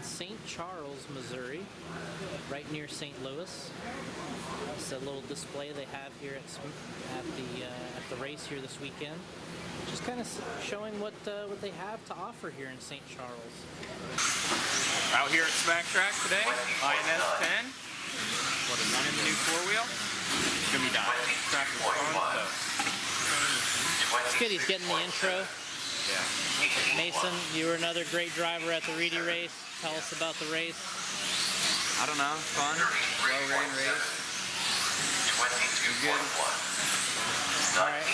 St. Charles, Missouri, right near St. Louis. It's a little display they have here at the race here this weekend. Just kind of showing what they have to offer here in St. Charles. Out here at Smack Track today, INS 10. What a new four-wheel. It's gonna be done. Track is fun, so. It's good. He's getting the intro. Yeah. Mason, you were another great driver at the Reedy race. Tell us about the race. I don't know, fun, well-ran race. Good. All right.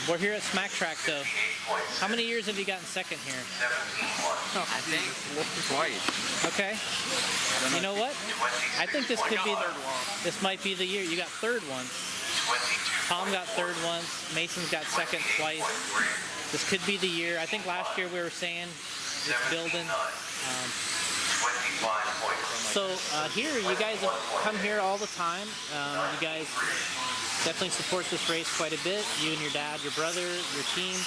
We're here at Smack Track though. How many years have you gotten second here? I think twice. Okay. You know what? I think this could be this might be the year. You got third once. Tom got third once. Mason's got second twice. This could be the year. I think last year we were saying it's building. So here, you guys have come here all the time. You guys definitely support this race quite a bit. You and your dad, your brother, your team.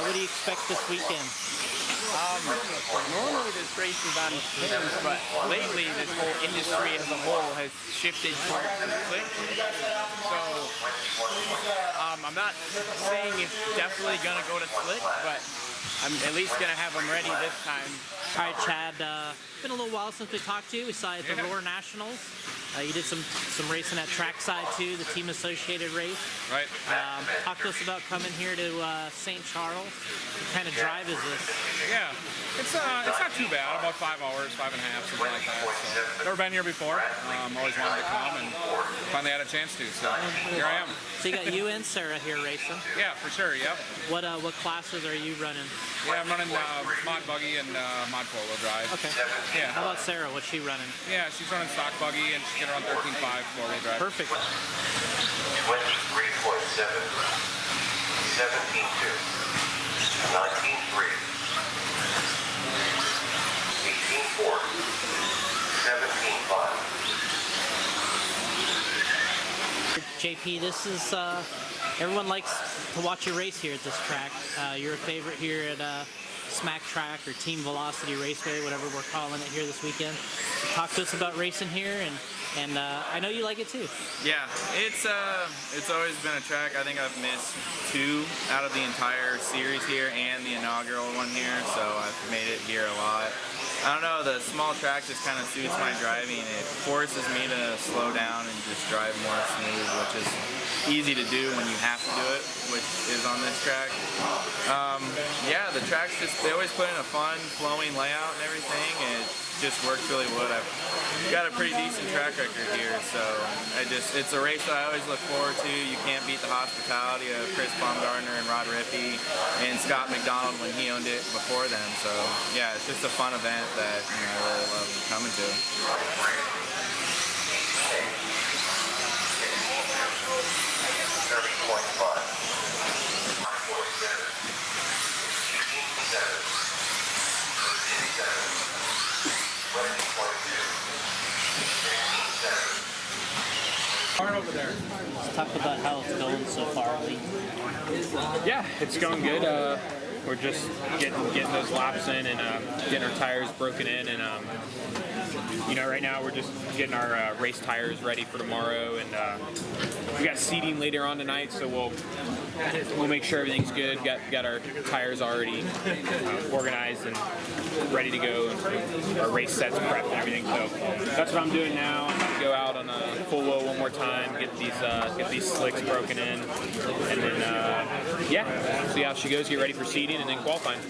What do you expect this weekend? Normally this race is on pins, but lately this whole industry as a whole has shifted towards the slick. So I'm not saying it's definitely going to go to slick, but I'm at least going to have them ready this time. All right, Chad, it's been a little while since we talked to you. We saw you at the Roar Nationals. You did some racing at Trackside too, the team associated race. Right. Talk to us about coming here to St. Charles. What kind of drive is this? Yeah, it's not too bad. About 5 hours, 5.5, something like that. So, never been here before. Always wanted to come and finally had a chance to. So here I am. So you got you and Sarah here racing. Yeah, for sure. Yep. What classes are you running? Yeah, I'm running mod buggy and mod four-wheel drive. Okay. Yeah. How about Sarah? What's she running? Yeah, she's running stock buggy and she's gonna run 13.5 four-wheel drive. Perfect. 23.7, 17.2, 19.3, 18.4, 17.5. JP, this is everyone likes to watch you race here at this track. You're a favorite here at Smack Track or Team Velocity Raceway, whatever we're calling it here this weekend. Talk to us about racing here, and I know you like it too. Yeah, it's always been a track. I think I've missed 2 out of the entire series here and the inaugural one here, so I've made it here a lot. I don't know, the small track just kind of suits my driving. It forces me to slow down and just drive more smooth, which is easy to do when you have to do it, which is on this track. Yeah, the track's just, they always put in a fun, flowing layout and everything, and it just works really well. I've got a pretty decent track record here, so it's a race that I always look forward to. You can't beat the hospitality of Chris Baumgartner and Rod Rippey and Scott McDonald when he owned it before them. So yeah, it's just a fun event that I really love coming to. Over there. Let's talk about how it's going so far, Lee. Yeah, it's going good. We're just getting those laps in and getting our tires broken in, and right now we're just getting our race tires ready for tomorrow, and we got seating later on tonight, so we'll make sure everything's good. Got our tires already organized and ready to go, and our race sets prepped and everything. So that's what I'm doing now. I'm going to go out on a full low one more time, get these slicks broken in, and then see how she goes. Get ready for seating and then qualifying.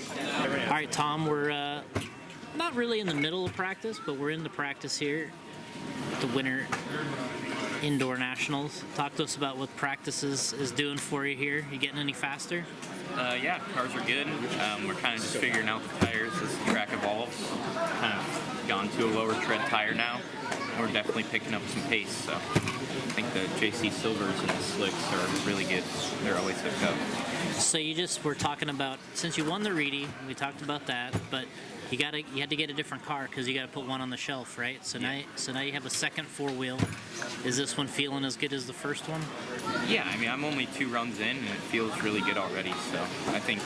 All right, Tom, we're not really in the middle of practice, but we're in the practice here at the Winter Indoor Nationals. Talk to us about what practice is doing for you here. You getting any faster? Yeah, cars are good. We're kind of just figuring out the tires as the track evolves. Kind of gone to a lower tread tire now. We're definitely picking up some pace, so I think the JC Silvers and the slicks are really good. They're always hooked up. So you just were talking about, since you won the Reedy, we talked about that, but you had to get a different car because you got to put one on the shelf, right? So now you have a second 4-wheel. Is this one feeling as good as the first one? Yeah, I mean, I'm only 2 runs in, and it feels really good already. So I think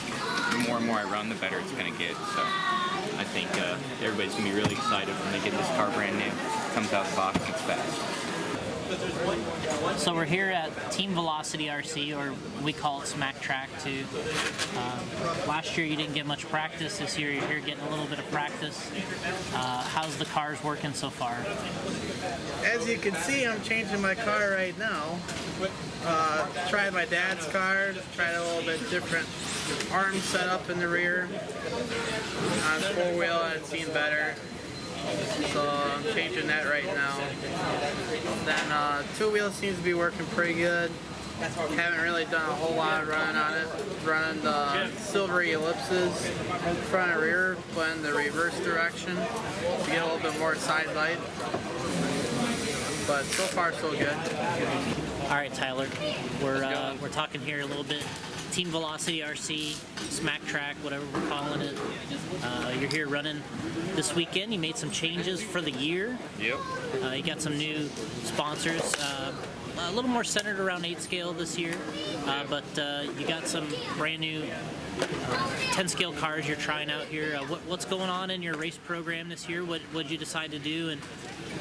the more and more I run, the better it's going to get. So I think everybody's gonna be really excited when they get this car brand new. Comes out of the box, it's fast. So we're here at Team Velocity RC, or we call it Smack Track too. Last year you didn't get much practice. This year you're here getting a little bit of practice. How's the cars working so far? As you can see, I'm changing my car right now. Tried my dad's car, tried a little bit different arm setup in the rear. On 4-wheel, I'd seen better. So I'm changing that right now. Then 2-wheel seems to be working pretty good. Haven't really done a whole lot of running on it. Running the silvery ellipses, front and rear, but in the reverse direction to get a little bit more side light. But so far so good. All right, Tyler, we're talking here a little bit. Team Velocity RC, Smack Track, whatever we're calling it. You're here running this weekend. You made some changes for the year. Yep. You got some new sponsors. A little more centered around 8 scale this year, but you got some brand new 10 scale cars you're trying out here. What's going on in your race program this year? What'd you decide to do, and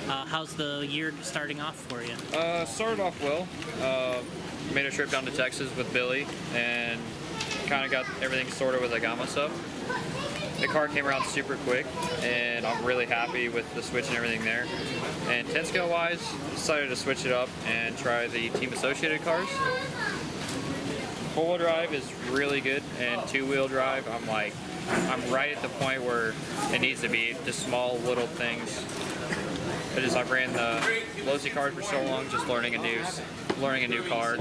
how's the year starting off for you? Started off well. Made a trip down to Texas with Billy and kind of got everything sorted with the Gama stuff. The car came around super quick, and I'm really happy with the switch and everything there. And 10 scale wise, decided to switch it up and try the Team Associated cars. 4-wheel drive is really good, and 2-wheel drive, I'm right at the point where it needs to be. Just small little things. I ran the Losi card for so long, just learning a new car.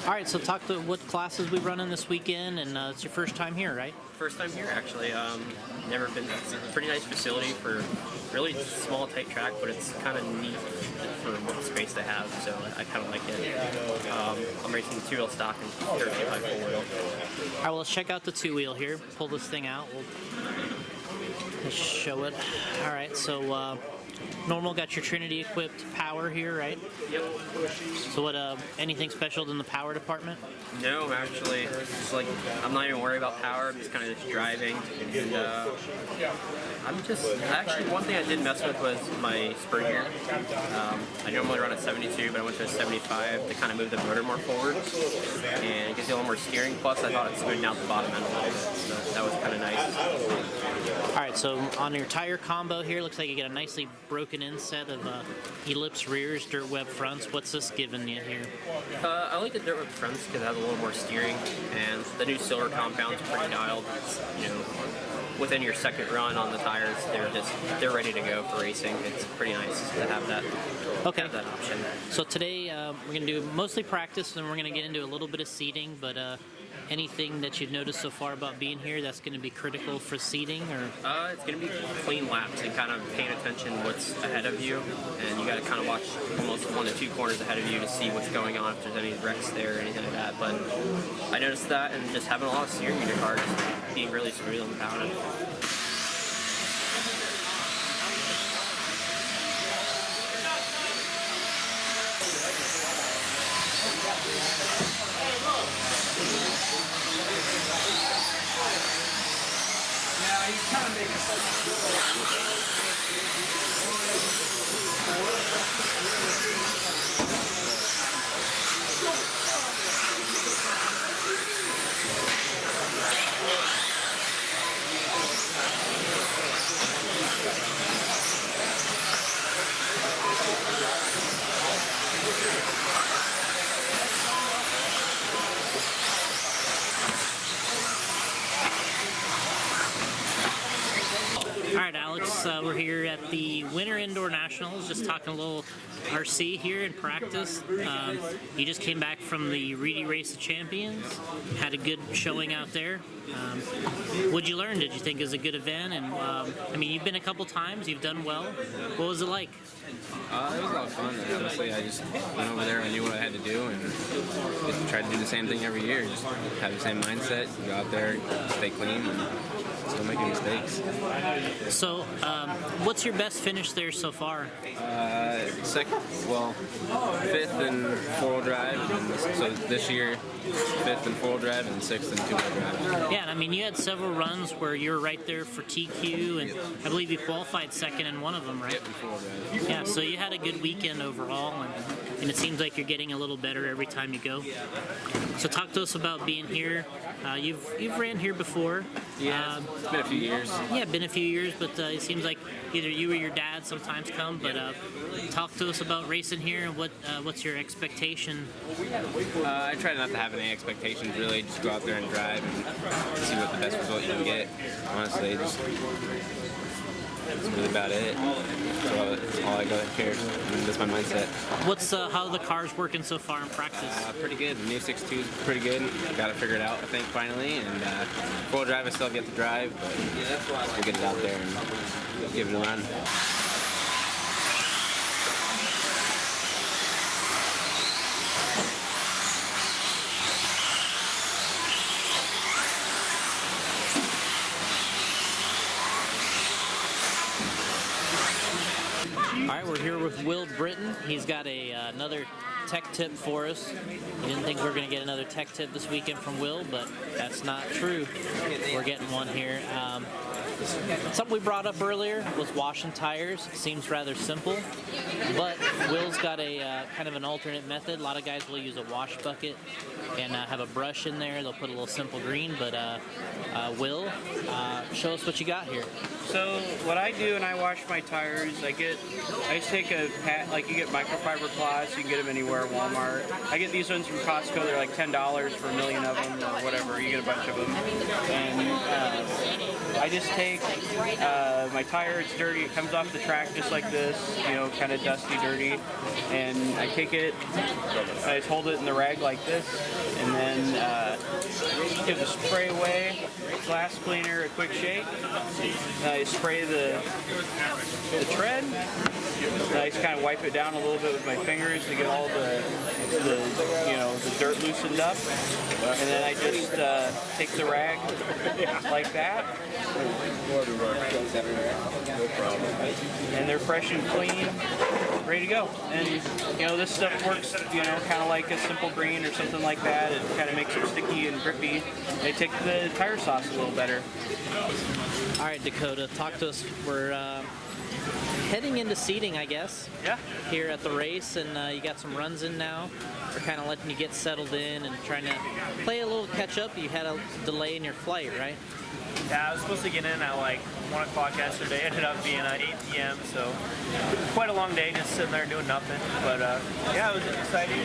All right, so talk to what classes we running this weekend, and it's your first time here, right? First time here, actually. Never been. It's a pretty nice facility for really small, tight track, but it's kind of neat for what space they have. So I kind of like it. I'm racing 2-wheel stock and 13 by 4-wheel. All right, well, let's check out the 2-wheel here. Pull this thing out. Let's show it. All right, so normal, got your Trinity equipped power here, right? Yep. So what, anything special in the power department? No, actually, it's like I'm not even worried about power. I'm just kind of driving, and actually one thing I did mess with was my spur gear. I normally run a 72, but I went to a 75 to kind of move the motor more forward, and it gives you a little more steering. Plus, I thought it smoothed out the bottom end a little bit, so that was kind of nice. All right, so on your tire combo here, looks like you got a nicely broken in set of ellipse rears, dirt web fronts. What's this giving you here? I like the dirt web fronts because it has a little more steering, and the new silver compound's pretty dialed. It's, within your second run on the tires, they're ready to go for racing. It's pretty nice to have that. Okay. Have that option. So today we're gonna do mostly practice, and we're gonna get into a little bit of seating, but anything that you've noticed so far about being here that's going to be critical for seating, or? It's going to be clean laps and kind of paying attention what's ahead of you, and you got to kind of watch almost 1 to 2 corners ahead of you to see what's going on, if there's any wrecks there or anything like that. But I noticed that, and just having a lot of steering in your car, just being really smooth on the power. All right, Alex, we're here at the Winter Indoor Nationals, just talking a little RC here in practice. You just came back from the Reedy Race of Champions. Had a good showing out there. What'd you learn? Did you think it was a good event? And I mean, you've been a couple times. You've done well. What was it like? It was a lot of fun. Honestly, I just went over there and knew what I had to do, and just tried to do the same thing every year. Just have the same mindset. Go out there, stay clean, and still making mistakes. So, what's your best finish there so far? Fifth in four-wheel drive, and so this year, fifth in four-wheel drive and sixth in two-wheel drive. Yeah, and I mean, you had several runs where you were right there for TQ, and I believe you qualified second in one of them, right? Yep, in four-wheel drive. Yeah, so you had a good weekend overall, and it seems like you're getting a little better every time you go. So talk to us about being here. You've ran here before. Yeah, it's been a few years. Yeah, been a few years, but it seems like either you or your dad sometimes come. But talk to us about racing here and what's your expectation? I try not to have any expectations, really. Just go out there and drive and see what the best result you can get. Honestly, that's really about it. That's all I care. That's my mindset. What's how the car's working so far in practice? Pretty good. The new 6.2 is pretty good. Got to figure it out, I think, finally. And four-wheel drive, I still have yet to drive, but we'll get it out there and give it a run. All right, we're here with Will Britton. He's got another tech tip for us. We didn't think we were going to get another tech tip this weekend from Will, but that's not true. We're getting one here. Something we brought up earlier was washing tires. Seems rather simple, but Will's got a kind of an alternate method. A lot of guys will use a wash bucket and have a brush in there. They'll put a little simple green, but Will, show us what you got here. So what I do when I wash my tires, I just take a pat, like you get microfiber cloths, you can get them anywhere, Walmart. I get these ones from Costco, they're like $10 for a million of them or whatever, you get a bunch of them. And I just take my tire, it's dirty, it comes off the track just like this, you know, kind of dusty, dirty. And I take it, I just hold it in the rag like this, and then give the spray away, glass cleaner, a quick shake. I spray the tread. I just kind of wipe it down a little bit with my fingers to get all the dirt loosened up, and then I just take the rag like that, and they're fresh and clean, ready to go. And you know, this stuff works, you know, kind of like a simple green or something like that. It kind of makes it sticky and grippy. They take the tire sauce a little better. All right, Dakota, talk to us. We're heading into seating, I guess. Yeah. Here at the race, and you got some runs in now. We're kind of letting you get settled in and trying to play a little catch up. You had a delay in your flight, right? Yeah, I was supposed to get in at like 1 o'clock yesterday. Ended up being 8 p.m. So quite a long day, just sitting there doing nothing. But yeah, it was exciting.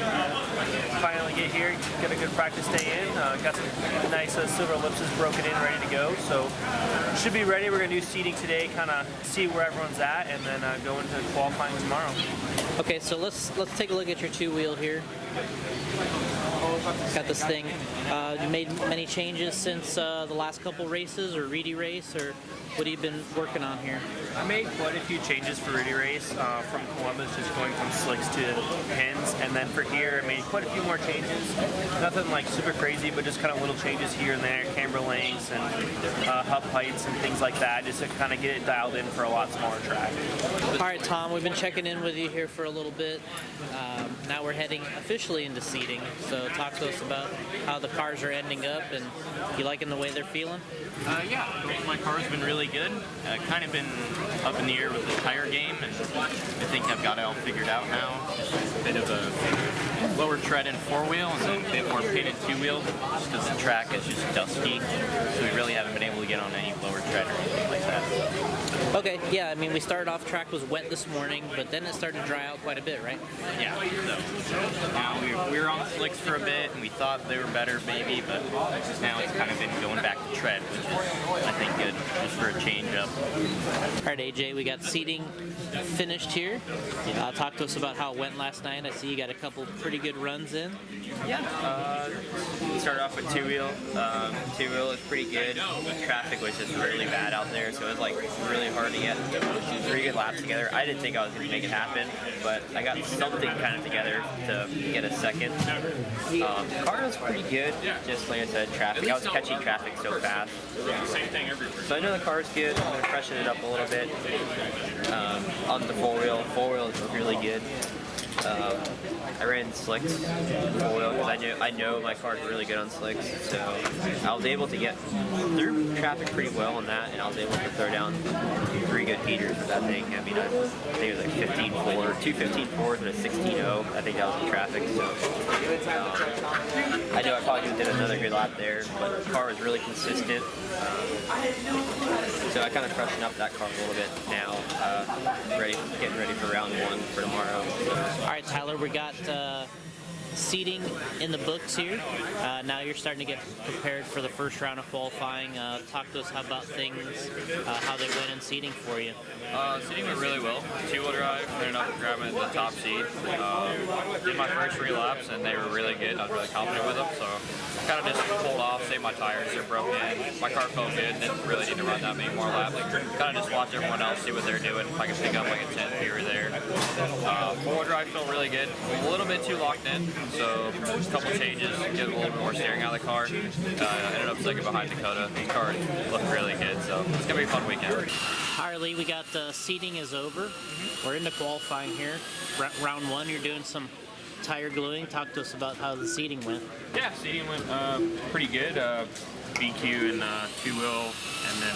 Finally get here, get a good practice day in. Got some nice silver ellipses broken in, ready to go. So should be ready. We're gonna do seating today, kind of see where everyone's at, and then go into qualifying tomorrow. Okay, so let's take a look at your two-wheel here. Got this thing. You made many changes since the last couple races, or Reedy race, or what have you been working on here? I made quite a few changes for Reedy race, from Columbus, just going from slicks to pins, and then for here I made quite a few more changes. Nothing like super crazy, but just kind of little changes here and there, camber lengths and hub heights and things like that, just to kind of get it dialed in for a lot smaller track. All right, Tom, we've been checking in with you here for a little bit. Now we're heading officially into seating, so talk to us about how the cars are ending up, and you liking the way they're feeling? Yeah, my car's been really good. Kind of been up in the air with the tire game, and I think I've got it all figured out now. Just a bit of a lower tread in four-wheel and then a bit more painted two-wheel, just because the track is just dusty, so we really haven't been able to get on any lower tread or anything like that. Okay, yeah, I mean, we started off, track was wet this morning, but then it started to dry out quite a bit, right? Yeah, so we were on slicks for a bit, and we thought they were better maybe, but now it's kind of been going back to tread, which is, I think, good. Just for a change up. All right, AJ, we got seating finished here. Talk to us about how it went last night. I see you got a couple pretty good runs in. Yeah. Started off with two-wheel. Two-wheel is pretty good. Traffic was just really bad out there, so it was like really hard to get 3 good laps together. I didn't think I was going to make it happen, but I got something kind of together to get a second. Car was pretty good, just like I said, traffic. I was catching traffic so fast. So I know the car's good. I'm going to freshen it up a little bit. On the four-wheel is really good. I ran slicks four-wheel because I know my car's really good on slicks, so I was able to get through traffic pretty well on that, and I was able to throw down 3 good heaters with that thing. I mean, I think it was like 15.4, 2 15.4s and a 16.0. I think that was in traffic, so I know I probably could have did another good lap there, but the car was really consistent. So I kind of freshened up that car a little bit now, getting ready for round 1 for tomorrow. All right, Tyler, we got seating in the books here. Now you're starting to get prepared for the first round of qualifying. Talk to us about things, how they went in seating for you. Seating went really well. 2-wheel drive, ended up grabbing the top seat. Did my first 3 laps and they were really good. I was really confident with them, so kind of just pulled off, saved my tires, they're broken. My car felt good, didn't really need to run that many more laps. Kind of just watch everyone else, see what they're doing, if I can pick up like a 10th here or there. 4-wheel drive felt really good. A little bit too locked in, so a couple changes, get a little bit more steering out of the car. Ended up second behind Dakota. The car looked really good, so it's going to be a fun weekend. Harley, we got seating is over. We're into qualifying here. Round 1, you're doing some tire gluing. Talk to us about how the seating went. Yeah, seating went pretty good. BQ and 2-wheel, and then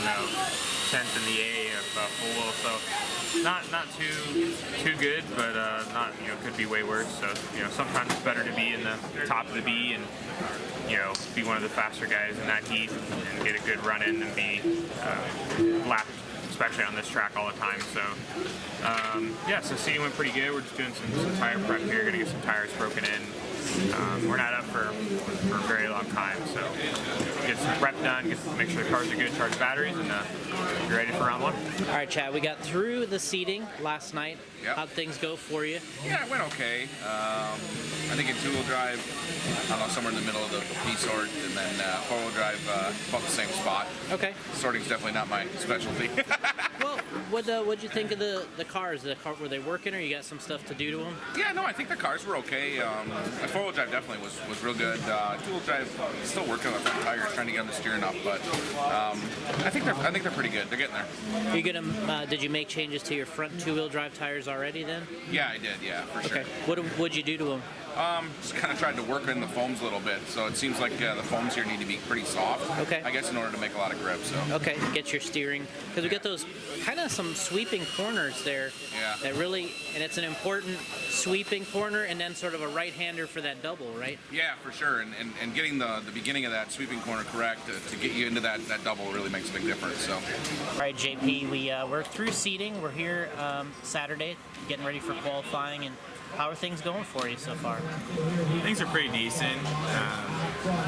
10th in the A of full wheel. So not too good, but not could be way worse. So sometimes it's better to be in the top of the B and be one of the faster guys in that heat and get a good run in than be lapped, especially on this track all the time. So yeah, so seating went pretty good. We're just doing some tire prep here, gonna get some tires broken in. We're not up for a very long time, so get some prep done, make sure the cars are good, charge batteries, and be ready for round 1. All right, Chad, we got through the seating last night. Yep. How'd things go for you? Yeah, it went okay. I think in 2-wheel drive, I don't know, somewhere in the middle of the B sort, and then 4-wheel drive, about the same spot. Okay. Sorting's definitely not my specialty. Well, what'd you think of the cars? Were they working, or you got some stuff to do to them? Yeah, no, I think the cars were okay. 4-wheel drive definitely was real good. 2-wheel drive, still working on the front tires, trying to get them to steering up, but I think they're pretty good. They're getting there. Are you gonna? Did you make changes to your front 2-wheel drive tires already? Then? Yeah, I did. Yeah, for sure. Okay. What'd you do to them? Just kind of tried to work in the foams a little bit. So it seems like the foams here need to be pretty soft. Okay. I guess in order to make a lot of grip. So. Okay, get your steering, because we get those kind of some sweeping corners there. Yeah. That really, and it's an important sweeping corner, and then sort of a right-hander for that double, right? Yeah, for sure. And getting the beginning of that sweeping corner correct to get you into that double really makes a big difference. So. All right, JP, we're through seating. We're here Saturday, getting ready for qualifying, and how are things going for you so far? Things are pretty decent.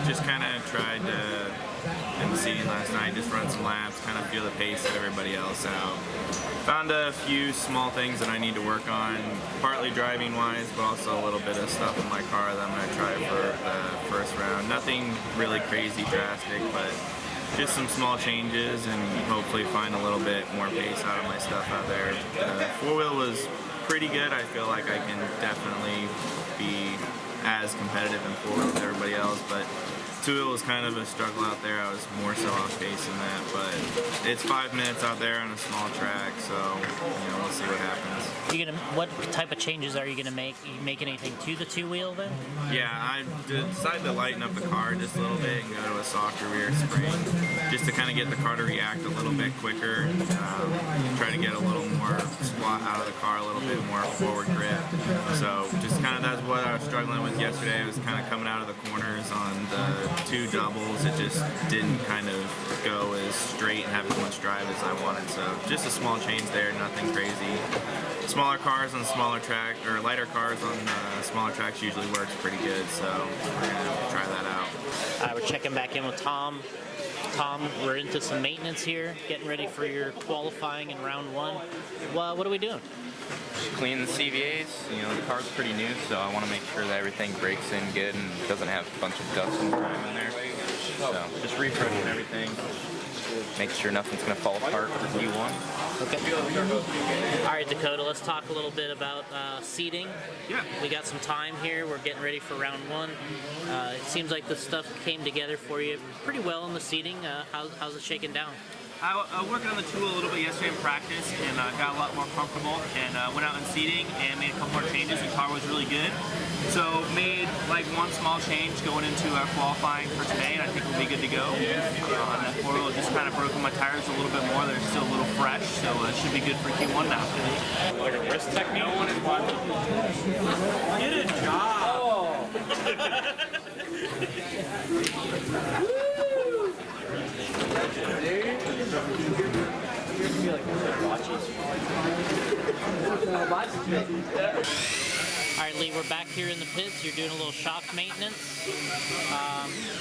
Just kind of tried to, in the seating last night, just run some laps, kind of feel the pace of everybody else out. Found a few small things that I need to work on, partly driving wise, but also a little bit of stuff in my car that I'm going to try for the first round. Nothing really crazy drastic, but just some small changes and hopefully find a little bit more pace out of my stuff out there. 4-wheel was pretty good. I feel like I can definitely be as competitive in 4-wheel as everybody else, but 2-wheel was kind of a struggle out there. I was more so off pace in that, but it's 5 minutes out there on a small track, so we'll see what happens. What type of changes are you gonna make? Are you making anything to the 2-wheel then? Yeah, I decided to lighten up the car just a little bit and go to a softer rear spring, just to kind of get the car to react a little bit quicker. Try to get a little more squat out of the car, a little bit more forward grip. So just kind of that's what I was struggling with yesterday. It was kind of coming out of the corners on the 2 doubles. It just didn't kind of go as straight and have as much drive as I wanted. So just a small change there, nothing crazy. Small smaller cars on smaller track, or lighter cars on smaller tracks usually works pretty good, so we're gonna try that out. We're checking back in with Tom. Tom, we're into some maintenance here, getting ready for your qualifying in round 1. Well, what are we doing? Clean the CVAs. You know, the car's pretty new, so I want to make sure that everything breaks in good and doesn't have a bunch of dust and grime in there. So just refreshing everything, make sure nothing's going to fall apart for Q1. Okay. All right, Dakota, let's talk a little bit about seating. Yeah. We got some time here. We're getting ready for round 1. It seems like this stuff came together for you pretty well in the seating. How's it shaking down? I worked on the tool a little bit yesterday in practice and got a lot more comfortable and went out in seating and made a couple more changes. The car was really good. So made like one small change going into qualifying for today, and I think we'll be good to go. On that 4-wheel, just kind of broken my tires a little bit more. They're still a little fresh, so it should be good for Q1 now. Like a wrist technique? Get a job! All right, Lee, we're back here in the pits. You're doing a little shock maintenance.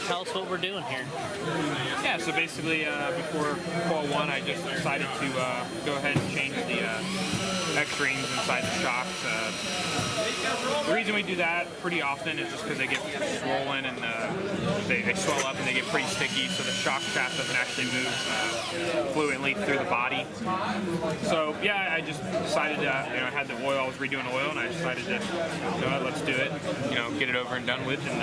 Tell us what we're doing here. Yeah, so basically before Qual 1, I just decided to go ahead and change the X-rings inside the shocks. The reason we do that pretty often is just because they get swollen and they swell up and they get pretty sticky, so the shock shaft doesn't actually move fluently through the body. So yeah, I just decided to, I had the oil, I was redoing oil, and I decided to, let's do it, get it over and done with, and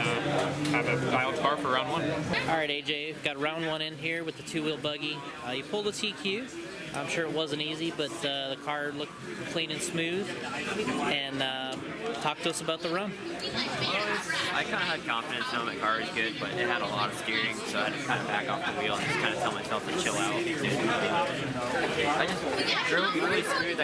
have a dialed car for round 1. All right, AJ, got round 1 in here with the 2-wheel buggy. You pulled a TQ. I'm sure it wasn't easy, but the car looked clean and smooth. And talk to us about the run. I kind of had confidence knowing my car was good, but it had a lot of steering, so I had to kind of back off the wheel and just kind of tell myself to chill out. I just drove really smooth. I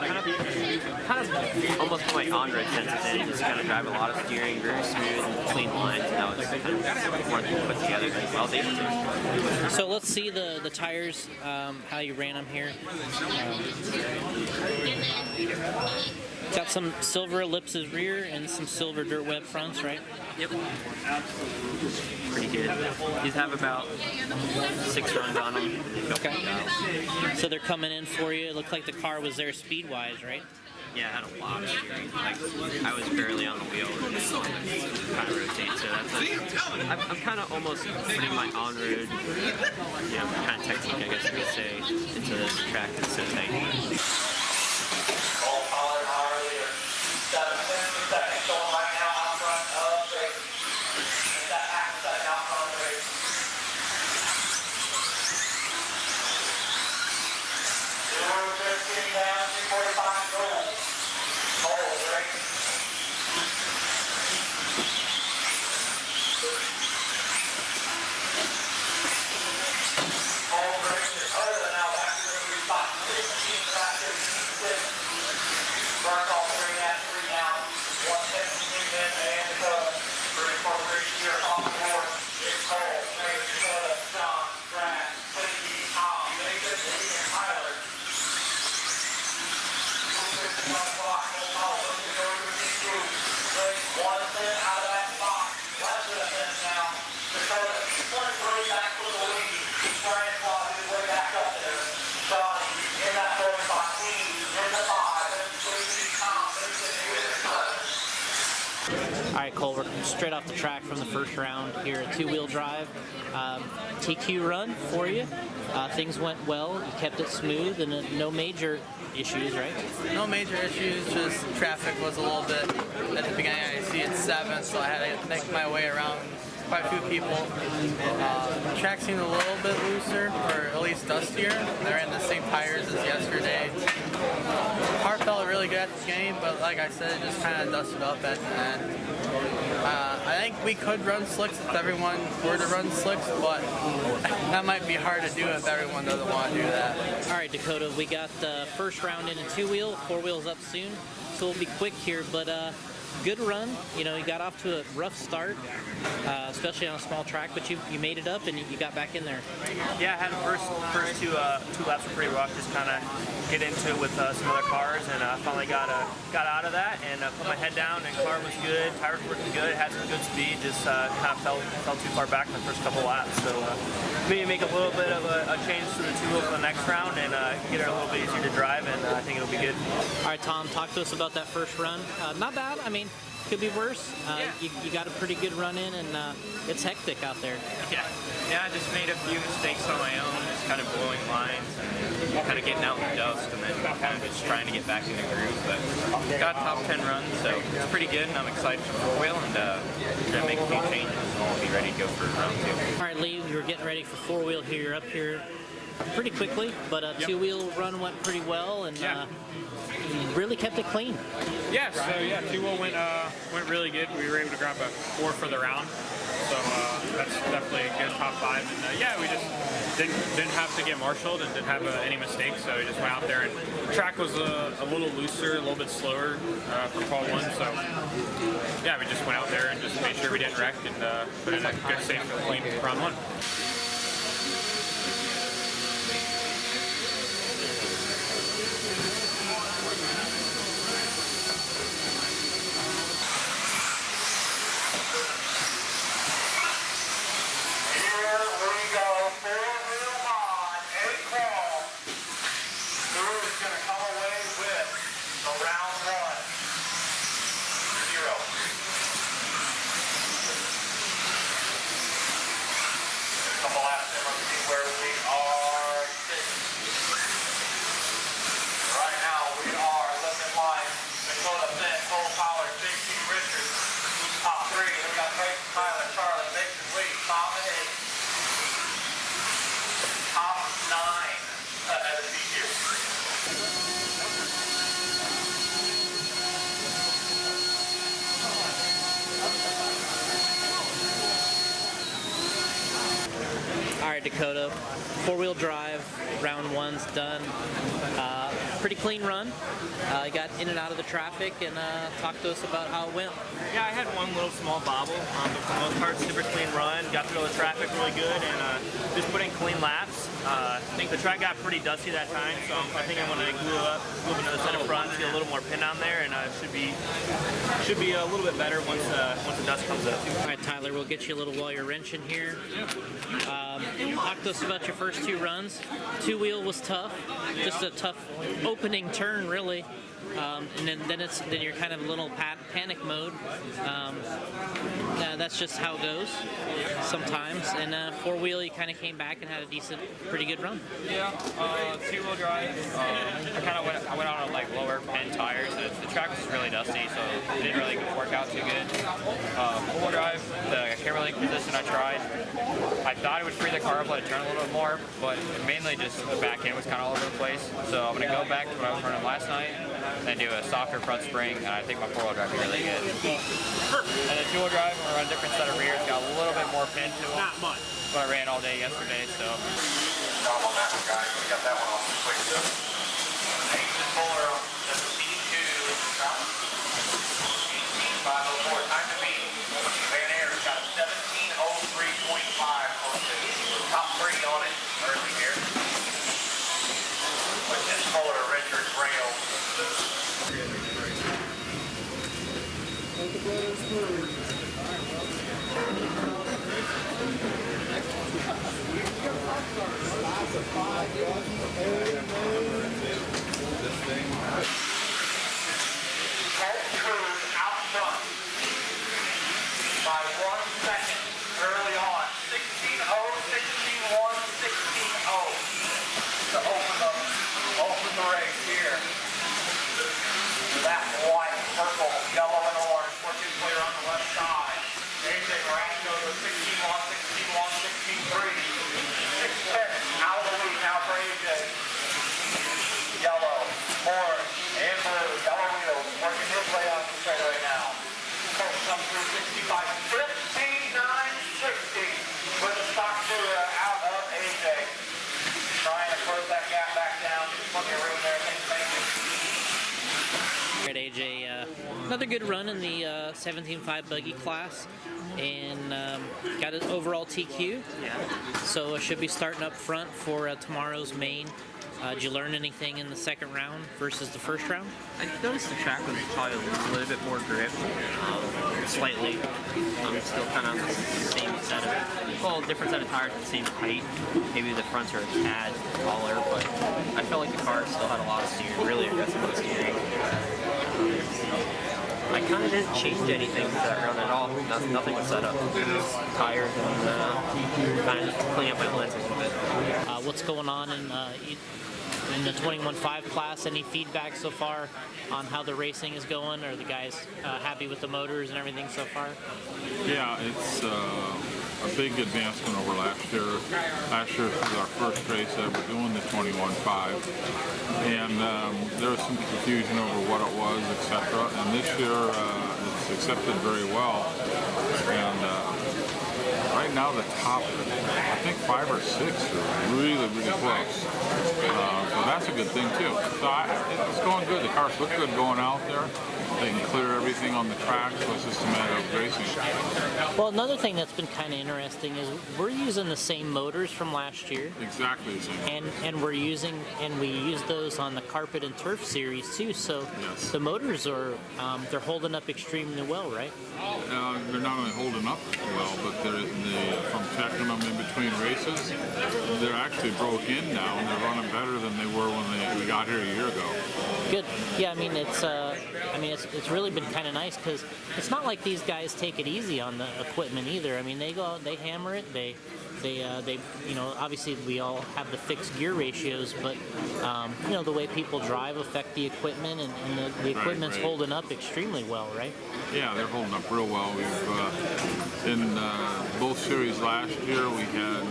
kind of almost put my on-road senses in and just kind of drive a lot of steering, very smooth and clean lines, and that was kind of more put together than I was able to. So let's see the tires, how you ran them here. Got some silver ellipses rear and some silver dirt web fronts, right? Yep. Pretty good. These have about 6 runs on them. Okay. So they're coming in for you. It looked like the car was there speed-wise, right? Yeah, I had a lot of steering. Like, I was barely on the wheel and just kind of rotate. So I'm kind of almost putting my on-road, kind of technique, I guess you could say, into this track instead of thing. All right, Cole, we're straight off the track from the first round here at 2-wheel drive. TQ run for you. Things went well. You kept it smooth and no major issues, right? No major issues, just traffic was a little bit at the beginning. I see it's 7, so I had to make my way around quite a few people. The track seemed a little bit looser, or at least dustier. I ran the same tires as yesterday. Car felt really good at the beginning, but like I said, it just kind of dusted up at the end. I think we could run slicks if everyone were to run slicks, but that might be hard to do if everyone doesn't want to do that. All right, Dakota, we got the first round in a 2-wheel, 4 wheels up soon, so we'll be quick here, but good run. You know, you got off to a rough start, especially on a small track, but you made it up and you got back in there. Yeah, I had the first two laps were pretty rough, just kind of get into it with some other cars, and finally got out of that and put my head down, and car was good, tires were working good, had some good speed, just kind of fell too far back in the first couple laps. So maybe make a little bit of a change to the two-wheel for the next round and get it a little bit easier to drive, and I think it'll be good. All right, Tom, talk to us about that first run. Not bad. I mean, could be worse. You got a pretty good run in, and it's hectic out there. Yeah, I just made a few mistakes on my own, just kind of blowing lines and kind of getting out in the dust, and then kind of just trying to get back in the groove. But got a top 10 run, so it's pretty good, and I'm excited for four-wheel, and gonna make a few changes, and I'll be ready to go for round two. All right, Lee, you're getting ready for four-wheel here. You're up here pretty quickly, but a two-wheel run went pretty well, and really kept it clean. Yeah, so two-wheel went really good. We were able to grab a 4 for the round, so that's definitely a good top 5. And we just didn't have to get marshaled and didn't have any mistakes, so we just went out there, and the track was a little looser, a little bit slower for qual 1, so we just went out there and just made sure we didn't wreck and put in a good, safe, clean round 1. All right, Dakota, four-wheel drive, round 1's done. Pretty clean run. You got in and out of the traffic, and talk to us about how it went. Yeah, I had one little small bobble, but for the most part, super clean run. Got through all the traffic really good, and just put in clean laps. I think the track got pretty dusty that time, so I think I'm going to glue up another set of fronts, get a little more pin on there, and it should be a little bit better once the dust comes up. All right, Tyler, we'll get you a little while you're wrenching here. Talk to us about your first 2 runs. Two-wheel was tough, just a tough opening turn, really. And then you're kind of a little panic mode. That's just how it goes sometimes. And four-wheel, you kind of came back and had a pretty good run. Yeah, two-wheel drive. I went out on like lower pen tires. The track was really dusty, so it didn't really work out too good. Four-wheel drive, the camera link position I tried. I thought it would free the car up, let it turn a little bit more, but mainly just the back end was kind of all over the place. So I'm gonna go back to what I was running last night and do a softer front spring, and I think my four-wheel drive will be really good. And the two-wheel drive, I'm gonna run a different set of rears, got a little bit more pin to them. Not much. But I ran all day yesterday, so. Job on that one, guys. We got that one off the quick. Nathan Fuller, the C2, 18.504, time to beat. Van Air's got a 17:03.5, top 3 on it early here. With this Fuller Richards rail. Cruz out front by 1 second early on. 16.0, 16.1, 16.0 to open the race here. That white, purple, yellow, and orange working clear on the left side. AJ Marasco goes 16.1, 16.1, 16.3. 6'10", out of the lead now for AJ. Yellow, orange, and blue. Yellow wheels working his way on the straightaway now. Colt comes through 65, 59, 60 with the stock clear out of AJ. Trying to close that gap back down. There's plenty of room there. Thanks, All right, AJ, another good run in the 17.5 buggy class, and got an overall TQ. So should be starting up front for tomorrow's main. Did you learn anything in the second round versus the first round? I noticed the track was probably a little bit more grip, slightly. Still kind of the same set of, well, different set of tires, the same height. Maybe the fronts are a tad taller, but I felt like the car still had a lot of steering, really aggressive with steering. I kind of didn't change anything for that round at all. Nothing was set up. Just tires and kind of just clean up my lens a little bit. What's going on in the 21.5 class? Any feedback so far on how the racing is going? Are the guys happy with the motors and everything so far? Yeah, it's a big advancement over last year. Last year was our first race ever doing the 21.5, and there was some confusion over what it was, etc. And this year it's accepted very well. And right now the top, I think 5 or 6 are really close. So that's a good thing too. So it's going good. The cars look good going out there. They can clear everything on the track, so it's just a matter of racing. Well, another thing that's been kind of interesting is we're using the same motors from last year. Exactly the same. And we use those on the carpet and turf series too. So yes. The motors are they're holding up extremely well, right? They're not only holding up well, but from checking them in between races, they're actually broke in now, and they're running better than they were when we got here a year ago. Good. Yeah, I mean it's really been kind of nice because it's not like these guys take it easy on the equipment either. I mean, they go out, they hammer it, they obviously we all have the fixed gear ratios, but the way people drive affect the equipment, and the equipment's holding up extremely well, right? Yeah, they're holding up real well. We've in both series last year we had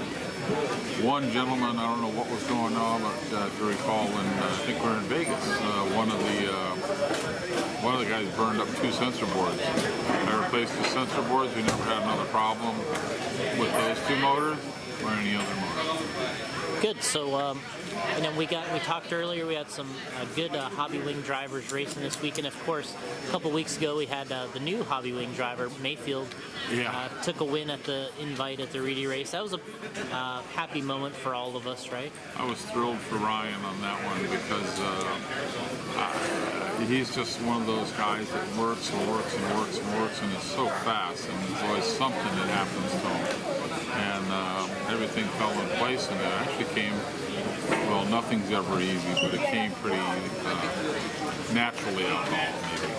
one gentleman, I don't know what was going on, but to recall, when I think we were in Vegas, one of the guys burned up 2 sensor boards. I replaced the sensor boards. We never had another problem with those 2 motors or any other motor. Good. So, we talked earlier. We had some good hobby wing drivers racing this week, and of course, a couple weeks ago we had the new hobby wing driver Mayfield. Took a win at the invite at the Reedy race. That was a happy moment for all of us, right? I was thrilled for Ryan on that one because he's just one of those guys that works and works and works and works, and is so fast, and there's always something that happens to him. And everything fell in place, and it actually came, well, nothing's ever easy, but it came pretty naturally out of all, maybe.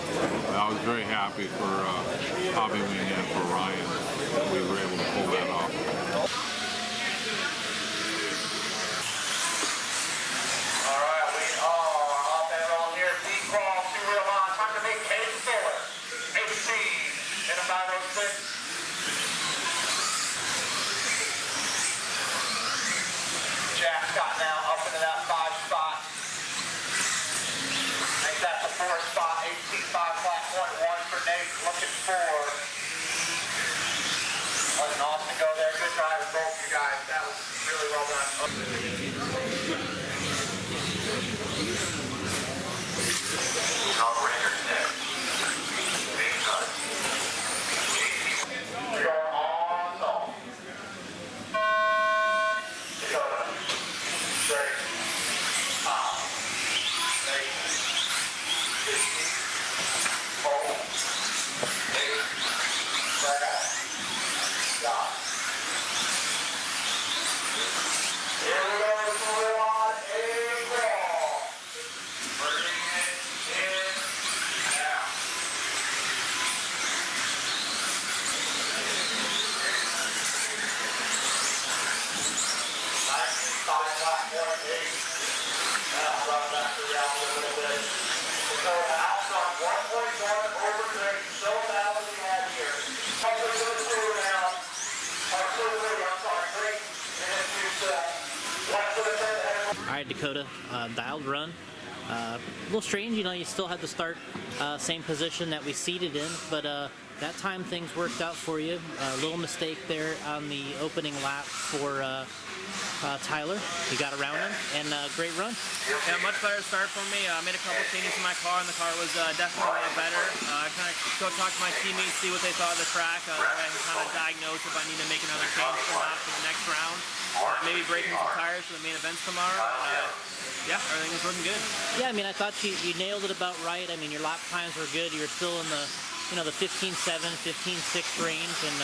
I was very happy for Hobby Wing and for Ryan that we were able to pull that off. All right, we are off and on here. D-Crawl, 2-wheel line. Time to make 18 in about 06. Jack Scott now up into that 5 spot. I think that's the 4 spot. 18.5 flat point 1 for Nate. Looking for. Letting Austin go there. Good drive with both you guys. That was really well done. Outriggers next. Big cut. You're on salt. All right, Dakota, dialed run. A little strange, you still had to start same position that we seated in, but that time things worked out for you. A little mistake there on the opening lap for Tyler. You got around him, and great run. Yeah, much better start for me. I made a couple changes in my car, and the car was definitely a lot better. I kind of go talk to my teammates, see what they thought of the track. That way I can kind of diagnose if I need to make another change or not for the next round. Maybe breaking some tires for the main events tomorrow. Yeah, everything was looking good. Yeah, I mean, I thought you nailed it about right. I mean, your lap times were good. You were still in the, the 15.7, 15.6 range, and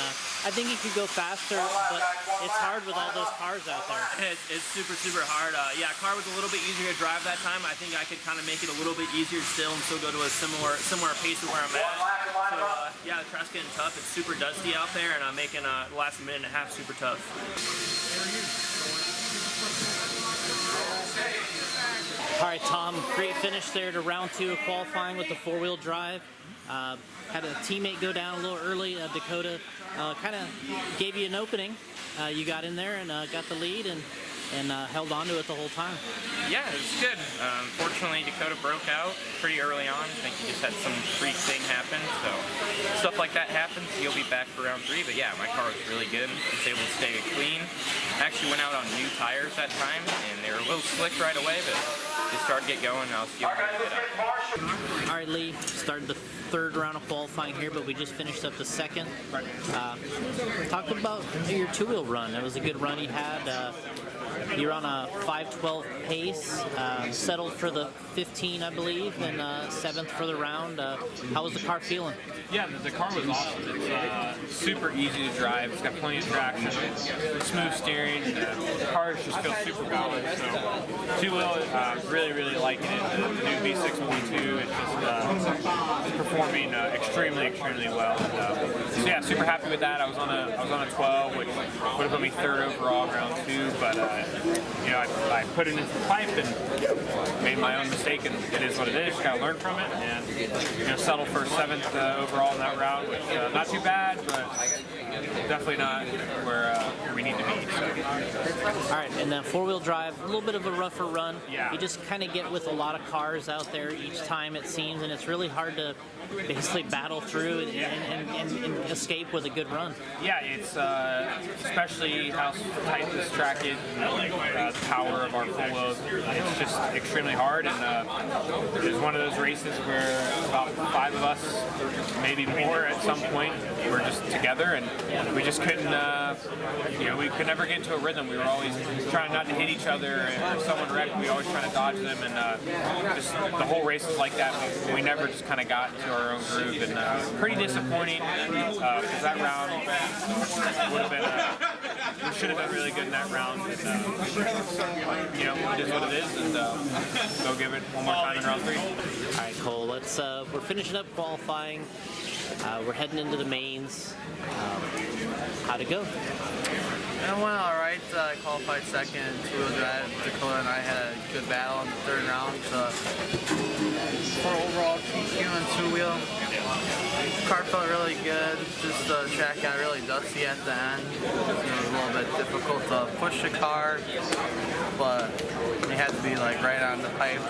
I think you could go faster, but it's hard with all those cars out there. It's super, super hard. Yeah, car was a little bit easier to drive that time. I think I could kind of make it a little bit easier still and still go to a similar pace to where I'm at. So, yeah, the track's getting tough. It's super dusty out there, and I'm making the last minute and a half super tough. All right, Tom, great finish there to round 2 of qualifying with the 4-wheel drive. Had a teammate go down a little early. Dakota kind of gave you an opening. You got in there and got the lead and held on to it the whole time. Yeah, it was good. Fortunately, Dakota broke out pretty early on. I think he just had some freak thing happen, so stuff like that happens. He'll be back for round 3, but yeah, my car was really good. I was able to stay clean. I actually went out on new tires that time, and they were a little slick right away, but they started to get going, and I was feeling really good out. All right, Lee, started the 3rd round of qualifying here, but we just finished up the 2nd. Talk about your 2-wheel run. That was a good run he had. You're on a 5:12 pace, settled for the 15, I believe, and 7th for the round. How was the car feeling? Yeah, the car was awesome. It's super easy to drive. It's got plenty of traction, smooth steering. The car just feels super balanced. So, 2-wheel, really, really liking it. The new V6.2 is just performing extremely, extremely well. So yeah, super happy with that. I was on a 12, which would have put me 3rd overall round 2, but I put it into the pipe and made my own mistake, and it is what it is. Just gotta learn from it, and settle for 7th overall in that round, which not too bad, but definitely not where we need to be. So. All right, and then 4-wheel drive, a little bit of a rougher run. Yeah. You just kind of get with a lot of cars out there each time, it seems, and it's really hard to basically battle through and escape with a good run. Yeah, it's especially how tight this track is, the power of our 4-wheels. It's just extremely hard, and it was one of those races where about 5 of us, maybe more at some point, were just together, and we just couldn't, we could never get into a rhythm. We were always trying not to hit each other, and if someone wrecked, we always trying to dodge them, and just the whole race was like that. We never just kind of got into our own groove, and pretty disappointing, because that round would have been, we should have done really good in that round, and it is what it is, and go give it one more time in round 3. All right, Cole, we're finishing up qualifying. We're heading into the mains. How'd it go? It went all right. I qualified 2nd, 2-wheel drive. Dakota and I had a good battle in the 3rd round. For overall TQ and 2-wheel, car felt really good. Just the track got really dusty at the end. It was a little bit difficult to push the car, but you had to be right on the pipe.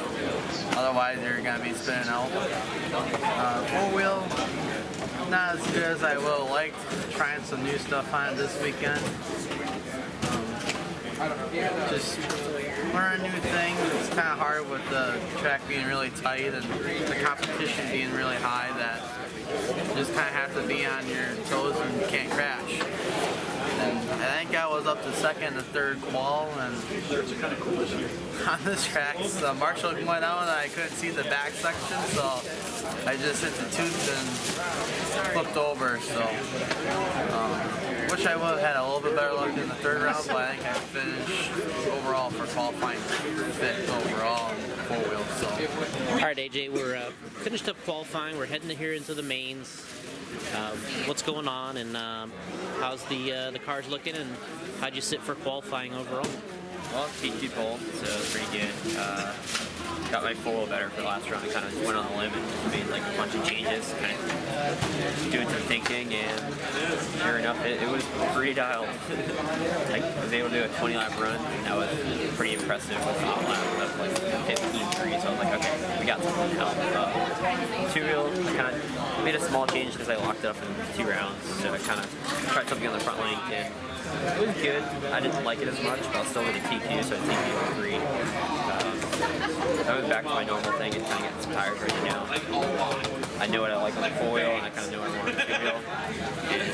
Otherwise, you're gonna be spinning out. 4-wheel, not as good as I would have liked. Trying some new stuff on it this weekend. Just learn new things. It's kind of hard with the track being really tight and the competition being really high that you just kind of have to be on your toes and you can't crash. And I think I was up to 2nd and 3rd qual, and on this track, the marshal went out and I couldn't see the back section, so I just hit the tooth and flipped over. So wish I would have had a little bit better luck in the 3rd round, but I think I finished overall for qualifying 5th overall in 4-wheel. So. All right, AJ, we're finished up qualifying. We're heading here into the mains. What's going on, and how's the cars looking, and how'd you sit for qualifying overall? Well, PQ pole, so it was pretty good. Got my 4-wheel better for the last round. I kind of went on a limb and made a bunch of changes, kind of doing some thinking, and sure enough, it was pretty dialed. I was able to do a 20-lap run, and that was pretty impressive with a lap of 15.3, so I was like, okay, we got something to help. 2-wheel, I kind of made a small change because I locked it up in 2 rounds, so I kind of tried something on the front link and It was good. I didn't like it as much, but I'll still get a TQ, so a TQ 3. I went back to my normal thing and kind of get some tires ready now. I know what I like on the 4-wheel, and I kind of know what I want on the 2-wheel.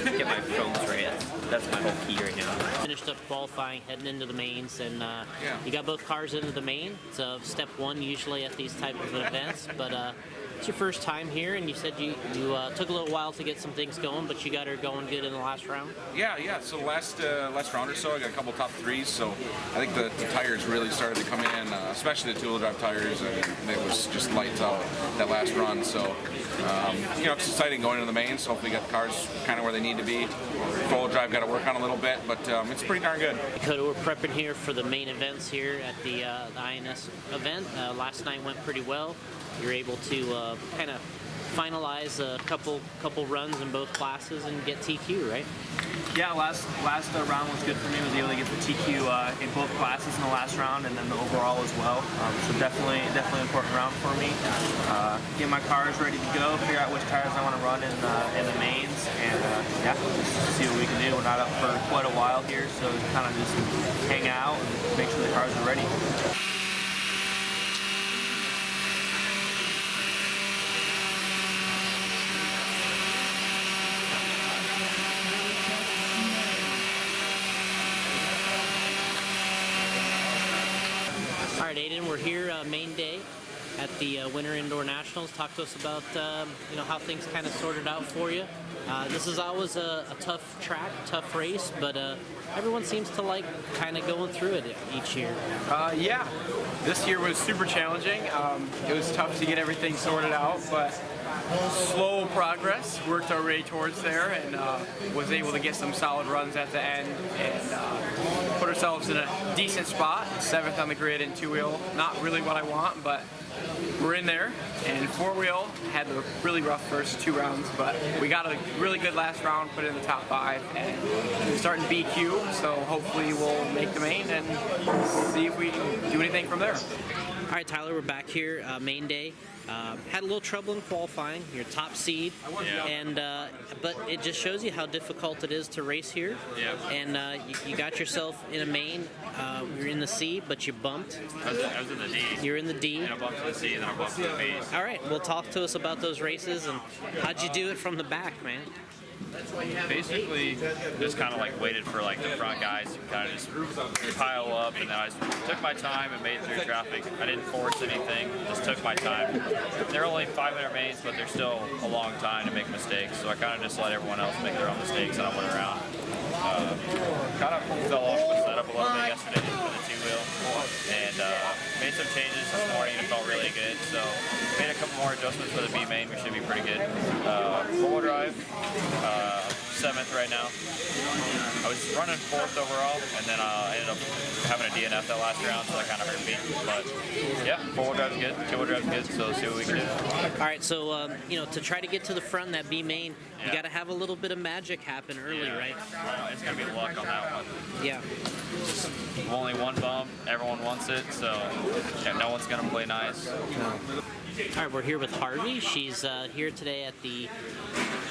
And get my foams ready. That's my whole key right now. Finished up qualifying, heading into the mains, and you got both cars into the main. It's step one usually at these type of events, but it's your first time here, and you said you took a little while to get some things going, but you got her going good in the last round. Yeah. So last round or so, I got a couple top threes. So I think the tires really started to come in, especially the two-wheel drive tires, and it was just lights out that last run. So it's exciting going into the main. So hopefully, got the cars kind of where they need to be. Four-wheel drive got to work on a little bit, but it's pretty darn good. Dakota, we're prepping here for the main events here at the INS event. Last night went pretty well. You're able to kind of finalize a couple runs in both classes and get TQ, right? Yeah, last round was good for me. I was able to get the TQ in both classes in the last round, and then the overall as well. So definitely an important round for me. Get my cars ready to go, figure out which tires I want to run in the mains, and just see what we can do. We're not up for quite a while here, so kind of just hang out and make sure the cars are ready. All right, Aiden, we're here main day at the Winter Indoor Nationals. Talk to us about how things kind of sorted out for you. This is always a tough track, tough race, but everyone seems to like kind of going through it each year. Yeah, this year was super challenging. It was tough to get everything sorted out, but slow progress. Worked our way towards there, and was able to get some solid runs at the end, and put ourselves in a decent spot. 7th on the grid in 2-wheel. Not really what I want, but we're in there. And 4-wheel had a really rough first 2 rounds, but we got a really good last round, put it in the top 5, and we're starting BQ, so hopefully we'll make the main and see if we can do anything from there. All right, Tyler, we're back here, main day. Had a little trouble in qualifying, your top seed, and but it just shows you how difficult it is to race here. Yeah. And you got yourself in a main. You're in the C, but you bumped. I was in the D. You're in the D. And I bumped to the C, and then I bumped to the B. All right, well, talk to us about those races and how'd you do it from the back, man? Basically, just kind of like waited for like the front guys to kind of just pile up, and then I just took my time and made it through traffic. I didn't force anything, just took my time. They're only 5-minute mains, but they're still a long time to make mistakes, so I kind of just let everyone else make their own mistakes, and I went around. Kind of fell off the setup a little bit yesterday for the 2-wheel, and made some changes this morning, and it felt really good. So made a couple more adjustments for the B main. We should be pretty good. 4-wheel drive, 7th right now. I was running 4th overall, and then I ended up having a DNF that last round, so that kind of hurt me. But yeah, 4-wheel drive's good, 2-wheel drive's good, so see what we can do. All right, so to try to get to the front in that B main, you got to have a little bit of magic happen early, right? It's gonna be luck on that one. Yeah. Just only one bump, everyone wants it, so no one's gonna play nice. All right, we're here with Harvey. She's here today at the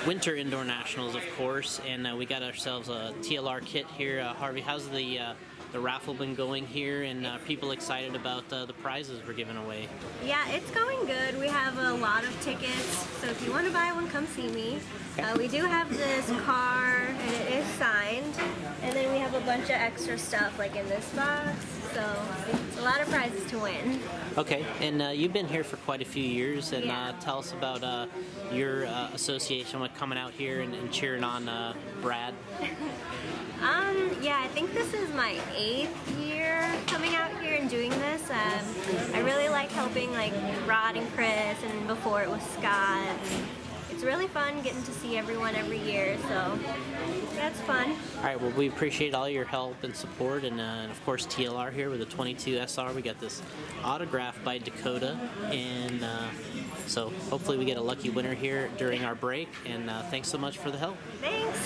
Winter Indoor Nationals, of course, and we got ourselves a TLR kit here. Harvey, how's the raffle been going here, and people excited about the prizes we're giving away? Yeah, it's going good. We have a lot of tickets, so if you want to buy one, come see me. We do have this car, and it is signed, and then we have a bunch of extra stuff like in this box, so it's a lot of prizes to win. Okay, and you've been here for quite a few years, and tell us about your association with coming out here and cheering on Brad. Yeah, I think this is my 8th year coming out here and doing this. I really like helping like Rod and Chris, and before it was Scott. It's really fun getting to see everyone every year, so that's fun. All right, well, we appreciate all your help and support, and of course TLR here with the 22 SR. We got this autograph by Dakota, and so hopefully we get a lucky winner here during our break, and thanks so much for the help. Thanks.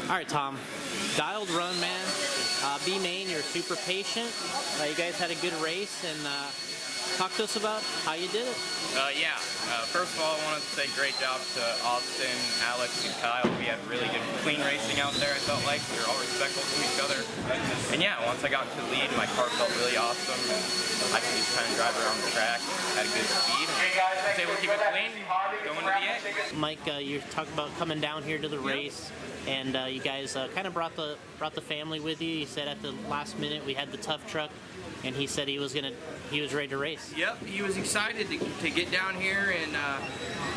All right, Tom. Dialed run, man. B main, you're super patient. You guys had a good race, and talk to us about how you did it. First of all, I wanted to say great job to Austin, Alex, and Kyle. We had really good, clean racing out there, I felt like. We were all respectful to each other. And yeah, once I got into the lead, my car felt really awesome. And I could just kind of drive around the track, had a good speed. I was able to keep it clean, going to the end. Mike, you talked about coming down here to the race, and you guys kind of brought the family with you. You said at the last minute we had the tough truck, and he said he was ready to race. Yep, he was excited to get down here and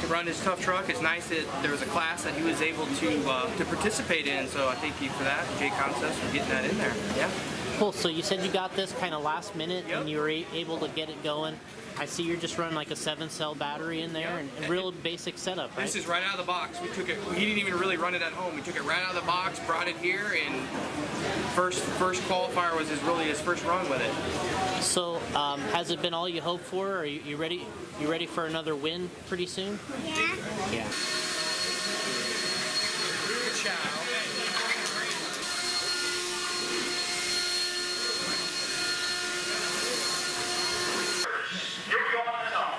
to run his tough truck. It's nice that there was a class that he was able to participate in, so I thank you for that, JConcepts, for getting that in there. Yeah. Cool, so you said you got this kind of last minute, Yep. and you were able to get it going. I see you're just running like a 7-cell battery in there, Yep. and real basic setup, right? This is right out of the box. We took it, he didn't even really run it at home. We took it right out of the box, brought it here, and first qualifier was his first run with it. So, has it been all you hoped for? Are you ready? You ready for another win pretty soon? Yeah. Yeah. Here we go on the zone.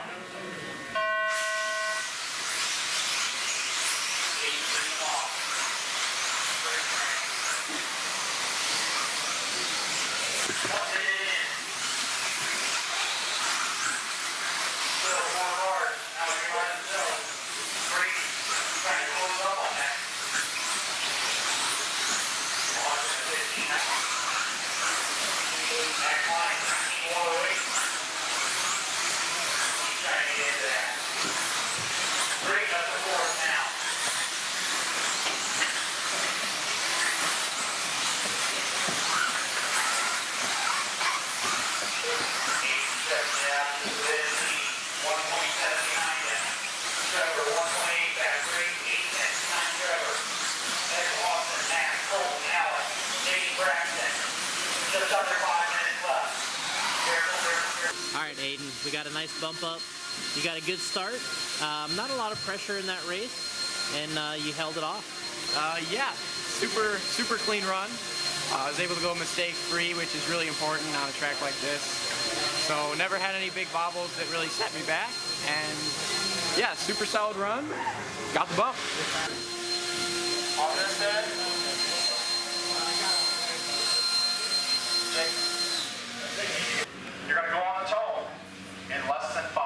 All right, Aiden, we got a nice bump up. You got a good start. Not a lot of pressure in that race, and you held it off. Yeah, super clean run. I was able to go mistake-free, which is really important on a track like this. So never had any big bobbles that really set me back. And yeah, super solid run. Got the bump. On this end. You're going to go on the toe in less than 5.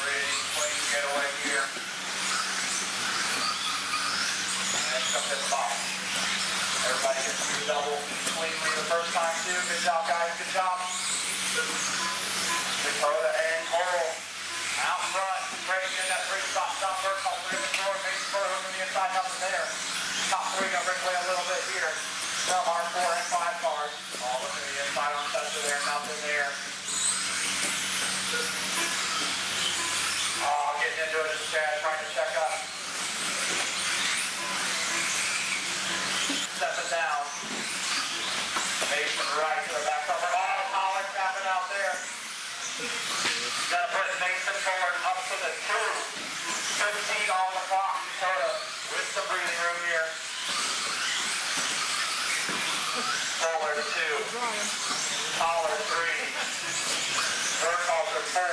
Really clean getaway here. And come to the bottom. Everybody gets to do double cleanly the first time too. Good job, guys. Good job. Dakota and Coral out front. Ready to get that 3-stop stopper. Call 3 in the floor. Make sure from the inside, nothing there. Top 3 gonna break away a little bit here. Some are 4 and 5 cars. All looking to the inside on touch of there, nothing there. Oh, getting into it as Chad trying to check up. Step it down. Mason right to the back cover. Oh, Collar tapping out there. Gotta put Mason forward up to the 2. 15 on the clock. Dakota with some breathing room here. Fuller 2. Collar 3. Burkhalter 4.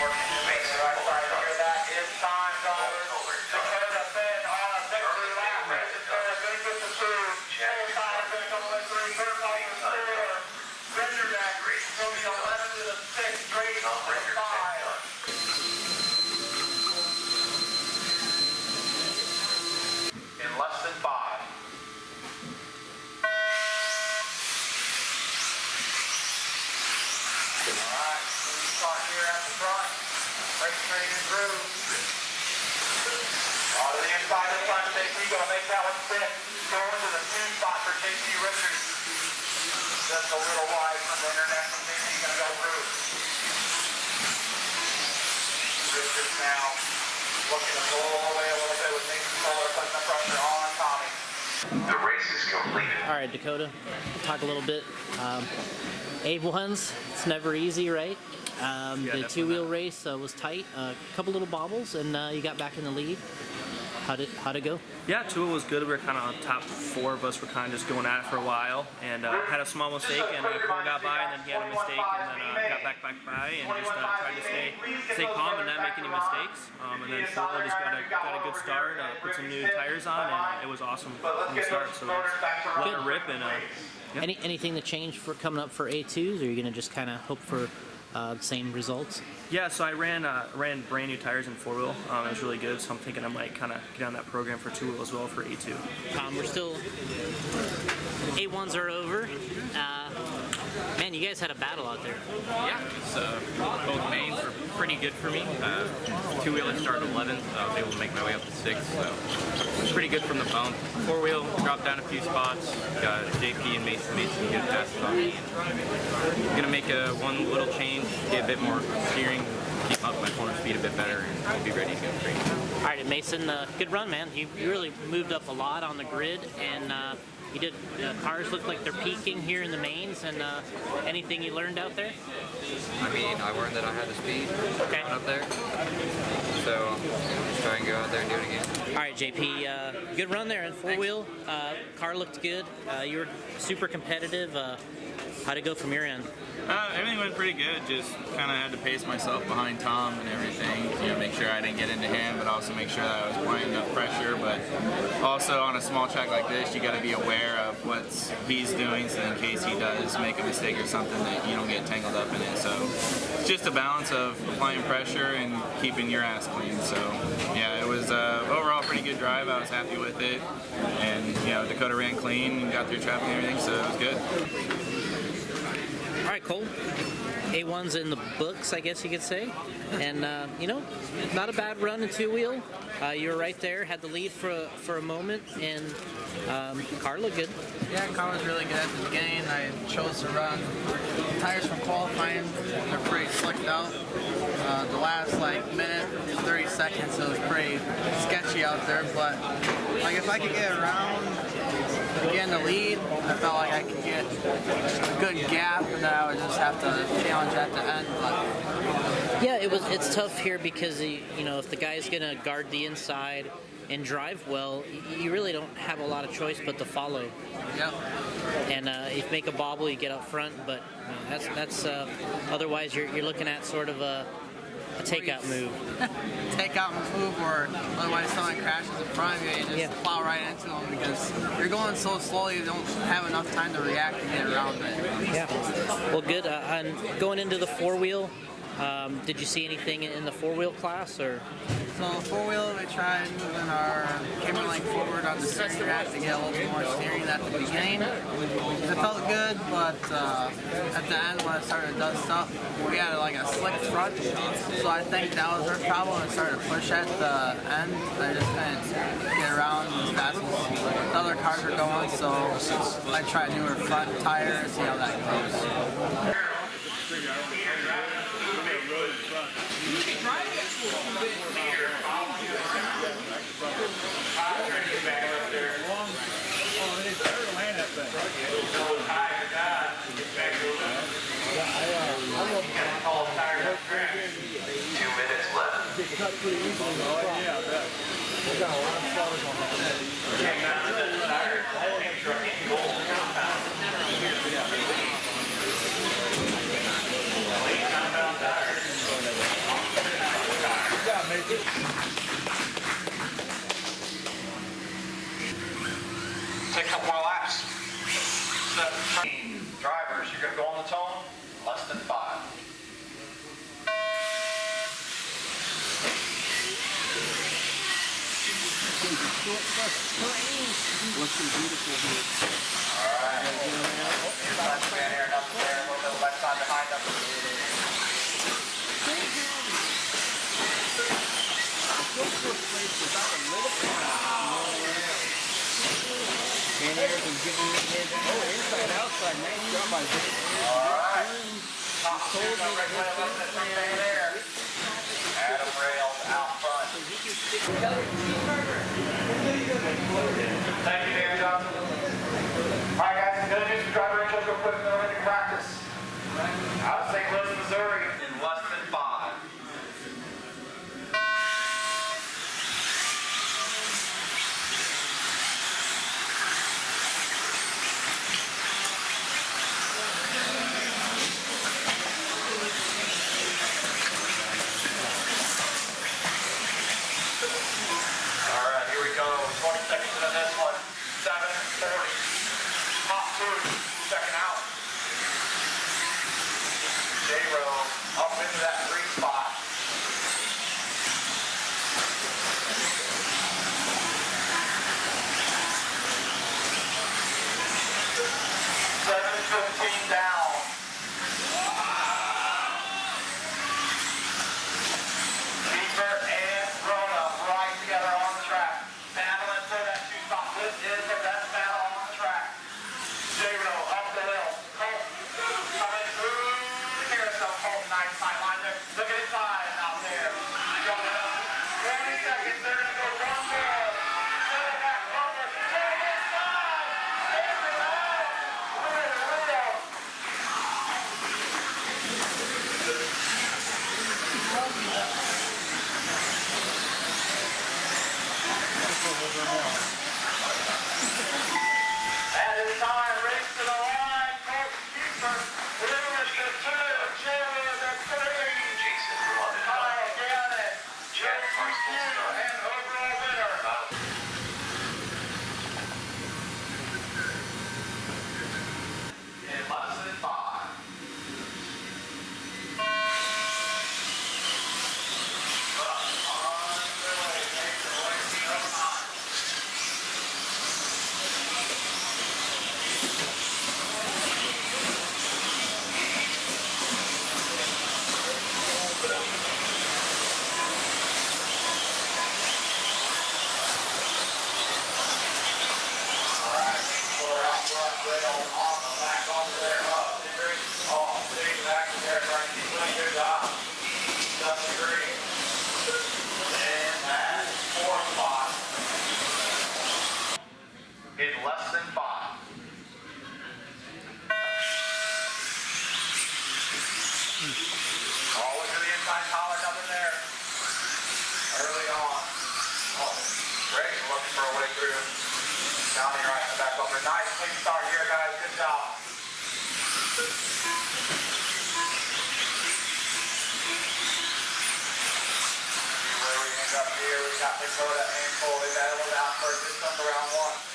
Working to Mason right side here. That is time, drivers. Dakota Finn on a victory lap. Mason Dakota good with the 2. Collar Finn coming with 3. Burkhalter 4. Benderback from the 11 to the 6. Grady number 5. In less than 5. Alright, we start here at the front. Race train and through. To the inside this time, JC gonna make that one fit. Going to the 2 spot for JC Richards. Just a little wide from the internet from JC gonna go through. Richards now looking to pull away a little bit with Mason Fuller putting the pressure on Tommy. The race is completed. All right, Dakota, talk a little bit. A1s, it's never easy, right? The two-wheel race was tight. A couple little bobbles, and you got back in the lead. How'd it go? Yeah, two was good. We were kind of on top 4 of us. Were kind of just going at it for a while, and had a small mistake, and Cole got by, and then he had a mistake, and then got back by, and just tried to stay calm and not make any mistakes. And then Shortly just got a good start, put some new tires on, and it was awesome from the start. So it was a lot of rip, and yeah. Anything to change for coming up for A2s, or are you gonna just kind of hope for the same results? Yeah, so I ran brand new tires in 4-wheel. It was really good, so I'm thinking I might kind of get on that program for 2-wheel as well for A2. We're still, A1s are over. Man, you guys had a battle out there. Yeah, both mains were pretty good for me. Two-wheeler started 11th, so I was able to make my way up to 6th, so it was pretty good from the bump. 4-wheel dropped down a few spots, got JP and Mason made some good passes on me. I'm gonna make one little change, get a bit more steering, keep up my corner speed a bit better, and I'll be ready to go free. All right, Mason, good run, man. You really moved up a lot on the grid, and you did. Cars look like they're peaking here in the mains, and anything you learned out there? I mean, I learned that I had the speed up there, so just try and go out there and do it again. All right, JP, good run there in 4-wheel. Car looked good. You were super competitive. How'd it go from your end? Everything went pretty good. Just kind of had to pace myself behind Tom and everything. Make sure I didn't get into him, but also make sure that I was applying enough pressure. But also on a small track like this, you got to be aware of what he's doing, so in case he does make a mistake or something, that you don't get tangled up in it. So it's just a balance of applying pressure and keeping your ass clean. So yeah, it was overall a pretty good drive. I was happy with it, and Dakota ran clean and got through traffic and everything, so it was good. All right, Cole. A1's in the books, I guess you could say. And, not a bad run in 2-wheel. You were right there, had the lead for a moment, and car looked good. Yeah, car was really good at the beginning. I chose to run tires from qualifying. They're pretty slicked out. The last minute, 30 seconds, it was pretty sketchy out there. But if I could get around, get in the lead, I felt like I could get a good gap, and then I would just have to challenge at the end. But yeah, it's tough here because if the guy's gonna guard the inside and drive well, you really don't have a lot of choice but to follow. Yep. And if you make a bobble, you get up front, but that's otherwise you're looking at sort of a takeout move. Takeout move, or otherwise someone crashes in front of you, you just plow right into them because you're going so slowly you don't have enough time to react and get around it. Yeah. Well, good. And going into the 4-wheel, did you see anything in the 4-wheel class, or? So the 4-wheel, we tried moving our camera link forward on the steering rack to get a little bit more steering at the beginning. It felt good, but at the end when it started to dust up, we had a slick front. So I think that was our problem. It started to push at the end. I just couldn't get around as fast as the other cars were going. So I tried newer front tires, see how that goes. Take a couple more laps. Drivers, you're going to go on the tone, less than 5. Alright. Left man here, nothing there, a little bit left side behind them. Inside, outside, man. Alright. Top two, no red flag left from there. Adam Rails out front. Thank you, Dan Johnson. Alright guys, the good news is driver angels go quick and they're ready to practice. Out of St. Louis, Missouri. In J-Row up into that 3 spot. 7:15 down. Beaver and Rona right together on the track. Battling for that 2 spot. This is the best battle on the track. J-Row up the hill. Colt coming through the carousel. Colt, nice tight line there. Look at his side out there. Going up. 20 seconds. They're going to go one more. Settle back over. Take it inside. Take it out. At his time, race to the line, Colt Keeper, Blue is the 2, Jerry is the 3, Kyle Gannon, JCQ, and overall winner. In less than 5. In less than 5. All into the inside collar up in there. Early on. Oh, Greg looking for a way through. Johnny right in the back bumper. Nice clean start here, guys. Good job. Where we end up here, we got Dakota and Cole. They battled out for just under round 1.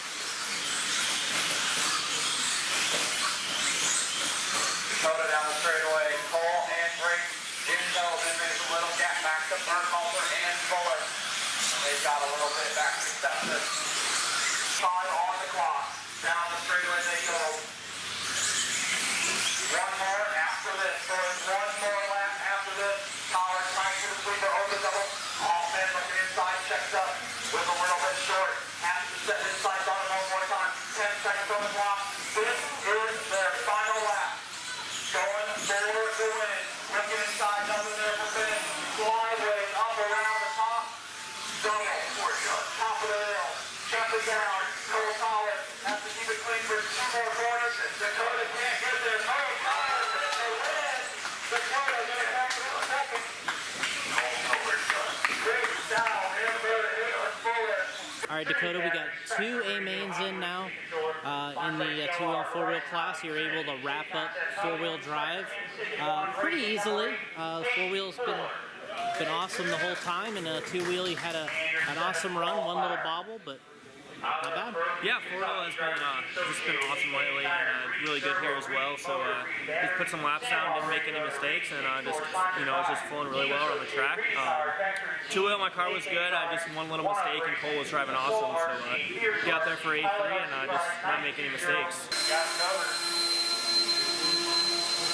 Dakota down the straightaway. Cole and Drake didn't know. Then there's a little gap back to Burnhalter and Fuller. They've got a little bit back to Stephen. Time on the clock. Down the straightaway they go. One more after this. So it's one more lap after this. Collar trying to the sweeper over the double. Offman looking inside, checks up with a little bit short. Has to set his sights on it one more time. 10 seconds on the clock. This is their final lap. Going for the win. Looking inside, nothing there for finish. Flyways up around the top. Double. Top of the hill. Jump it down. Cole Collins has to keep it clean for 2 more corners. Dakota can't get there. Cole Collins gets the win. Dakota getting back to the second. Great style. Hamburg, Fuller. All right, Dakota, we got 2 A mains in now. In the 2-wheel, 4-wheel class, you're able to wrap up 4-wheel drive pretty easily. 4-wheel's been awesome the whole time, and 2-wheel you had an awesome run, one little bobble, but not bad. Yeah, 4-wheel has been just been awesome lately, and really good here as well. So just put some laps down, didn't make any mistakes, and just it's just flowing really well on the track. 2-wheel, my car was good. Just one little mistake, and Cole was driving awesome. So got there for 8-3, and just not make any mistakes. Got it covered.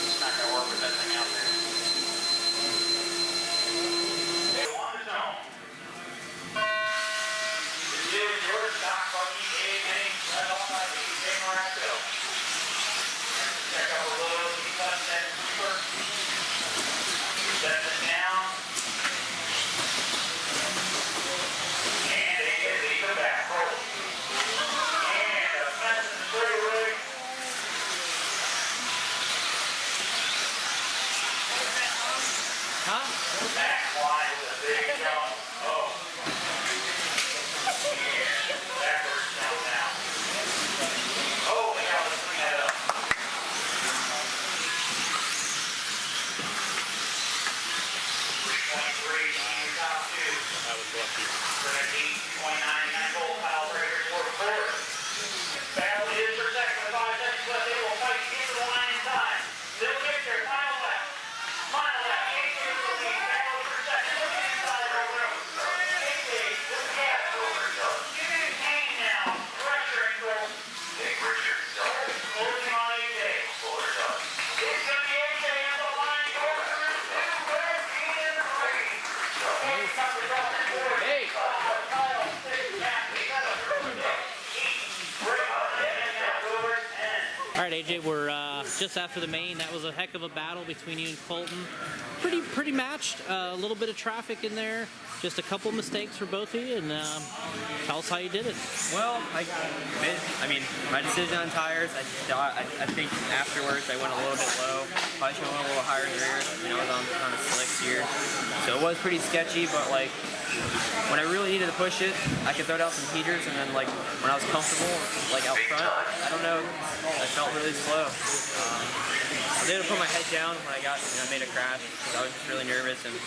It's not gonna work with that thing out there. They want to know. Is your stock buggy A-main right on my camera still? Check out a little touch that sweeper. Set it down. And they get the back roll. And a fence in the straightaway. Huh? Back line with a big jump. Oh. Backwards jump now. Oh, they got to swing that up. 323, top 2. That was lucky. For an 8.99 gold pile breakers for fourth. Battle is for second with 5 seconds left. They will fight into the line in time. They'll get their final lap. AJ, we're just after the main. That was a heck of a battle between you and Colton. Pretty matched. A little bit of traffic in there. Just a couple mistakes for both of you, and tell us how you did it. Well, I mean, my decision on tires, I think afterwards I went a little bit low. Probably should have went a little higher in the rear. You know, I was on the slicks here. So it was pretty sketchy, but like, when I really needed to push it, I could throw down some heaters, and then like, when I was comfortable, like out front, I don't know, I felt really slow. I was able to put my head down when I made a crash, because I was just really nervous, and the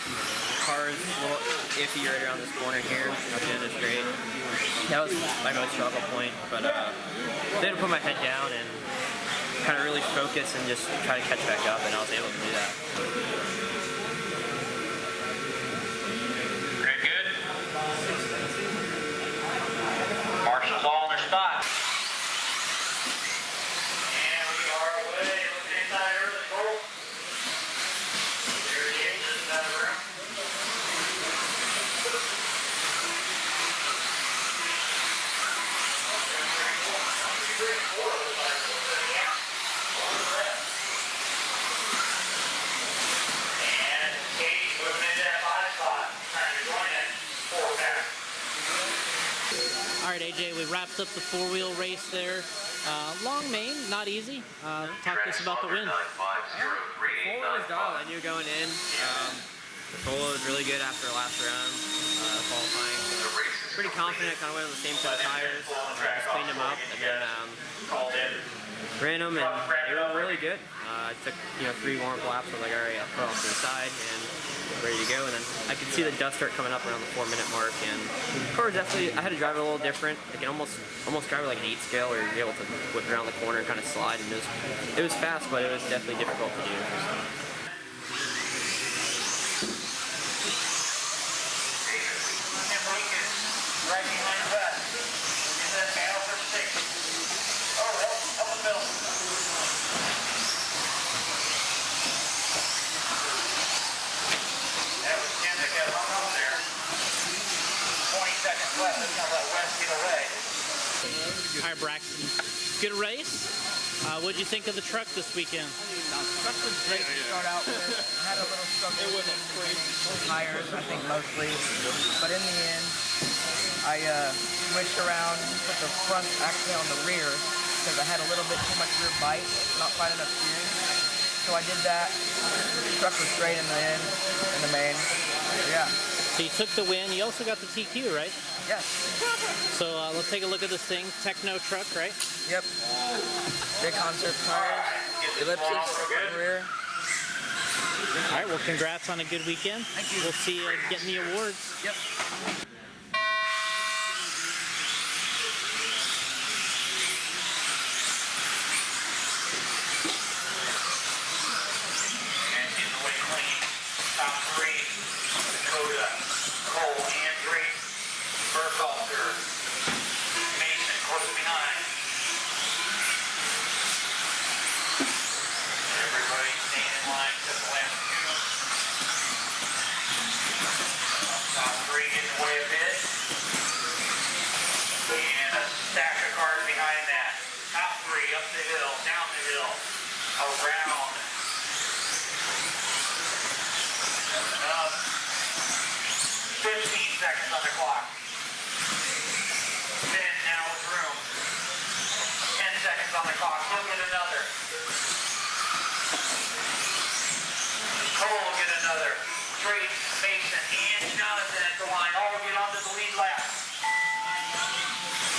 car is a little iffy right around this corner here, at the end of the straight. That was my most struggle point, but I was able to put my head down and kind of really focus and just try to catch back up, and I was able to do that. Very good. Marshals all in their spot. And we are away. Look inside early, Cole. There he is. Just out of room. And Katie moving into that body spot. Trying to join it. 4 back. All right, AJ, we wrapped up the 4-wheel race there. Long main, not easy. Talk to us about the win. Full was dull. I knew going in. The full was really good after the last round, qualifying. Pretty confident. Kind of went on the same set of tires. Just cleaned them up and then ran them, and they were really good. I took 3 warm laps. I was like, all right, I'll put off to the side and ready to go. And then I could see the dust start coming up around the 4-minute mark. And of course, definitely, I had to drive it a little different. I can almost drive it like an 8 scale, or be able to whip around the corner and kind of slide. And it was fast, but it was definitely difficult to do. Right behind the bus. Is that panel for 6? Oh, help the middle. That was Ken that got hung up there. 20 seconds left. That's gonna let Wes get away. All right, Braxton, good race. What'd you think of the truck this weekend? Truck was great to start out with. I had a little struggle with tires, I think mostly. But in the end, I switched around, put the front actually on the rear because I had a little bit too much rear bite, not quite enough steering. So I did that. The truck was great in the end, in the main. Yeah. So you took the win. You also got the TQ, right? Yes. So let's take a look at this thing. Techno truck, right? Yep. JConcepts tires, ellipses, rear. All right, well, congrats on a good weekend. Thank you. We'll see you getting the awards. Yep. And in the way clean. Top 3. Dakota, Cole, and Drake. Burkhalter. Mason close behind. Everybody staying in line except the last 2. Top 3 getting away a bit. And a stack of cars behind that. Top 3 up the hill, down the hill, around. 15 seconds on the clock. 10 now with room. 10 seconds on the clock. Look at another. Cole will get another. Drake, Mason, and Jonathan at the line. All will get onto the lead lap.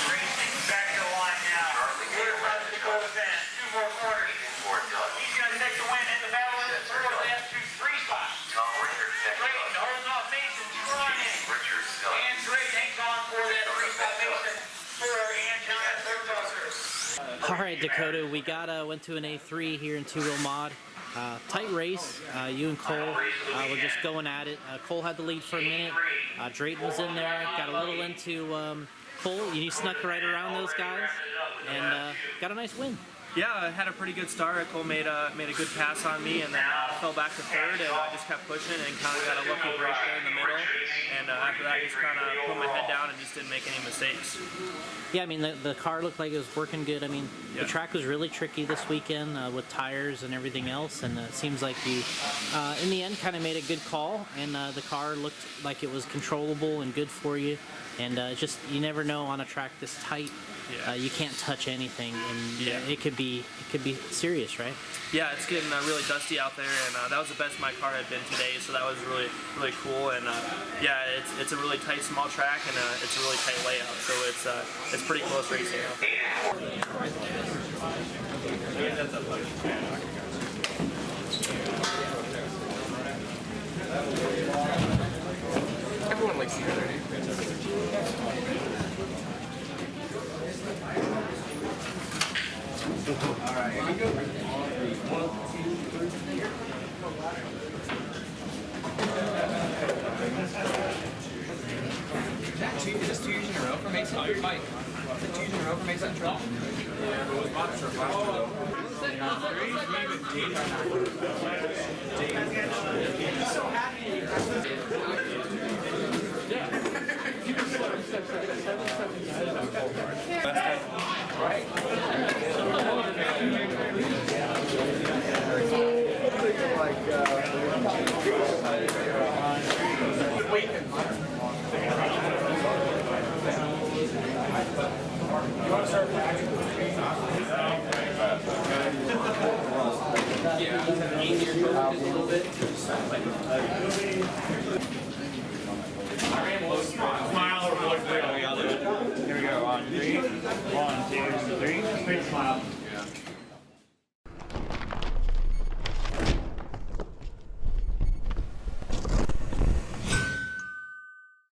Racing back to the line now. Clear front to Dakota fence. 2 more corners. He's going to take the win in the battle in the third last 3 spots. Drayton holds off Mason, trying. And Drayton hangs on for that 3-spot Mason for and Jonathan Burkhalter. All right, Dakota, we went to an A3 here in 2-wheel mod. Tight race. You and Cole were just going at it. Cole had the lead for a minute. Drayton was in there, got a little into Cole. You snuck right around those guys and got a nice win. Yeah, I had a pretty good start. Cole made a good pass on me, and then fell back to third, and I just kept pushing and kind of got a lucky break there in the middle. And after that, I just kind of put my head down and just didn't make any mistakes. Yeah, I mean, the car looked like it was working good. I mean, the track was really tricky this weekend with tires and everything else, and it seems like you, in the end, kind of made a good call, and the car looked like it was controllable and good for you. And just, you never know on a track this tight, you can't touch anything, and it could be serious, right? Yeah, it's getting really dusty out there, and that was the best my car had been today, so that was really cool. And yeah, it's a really tight, small track, and it's a really tight layout, so it's pretty close racing. Everyone likes the other. All right, here we go. 1, 2, 3. Is this 2 years in a row for Mason? Oh, you're fine. Is it 2 years in a row for Mason? Yeah, it was last Yeah, easier to a little bit.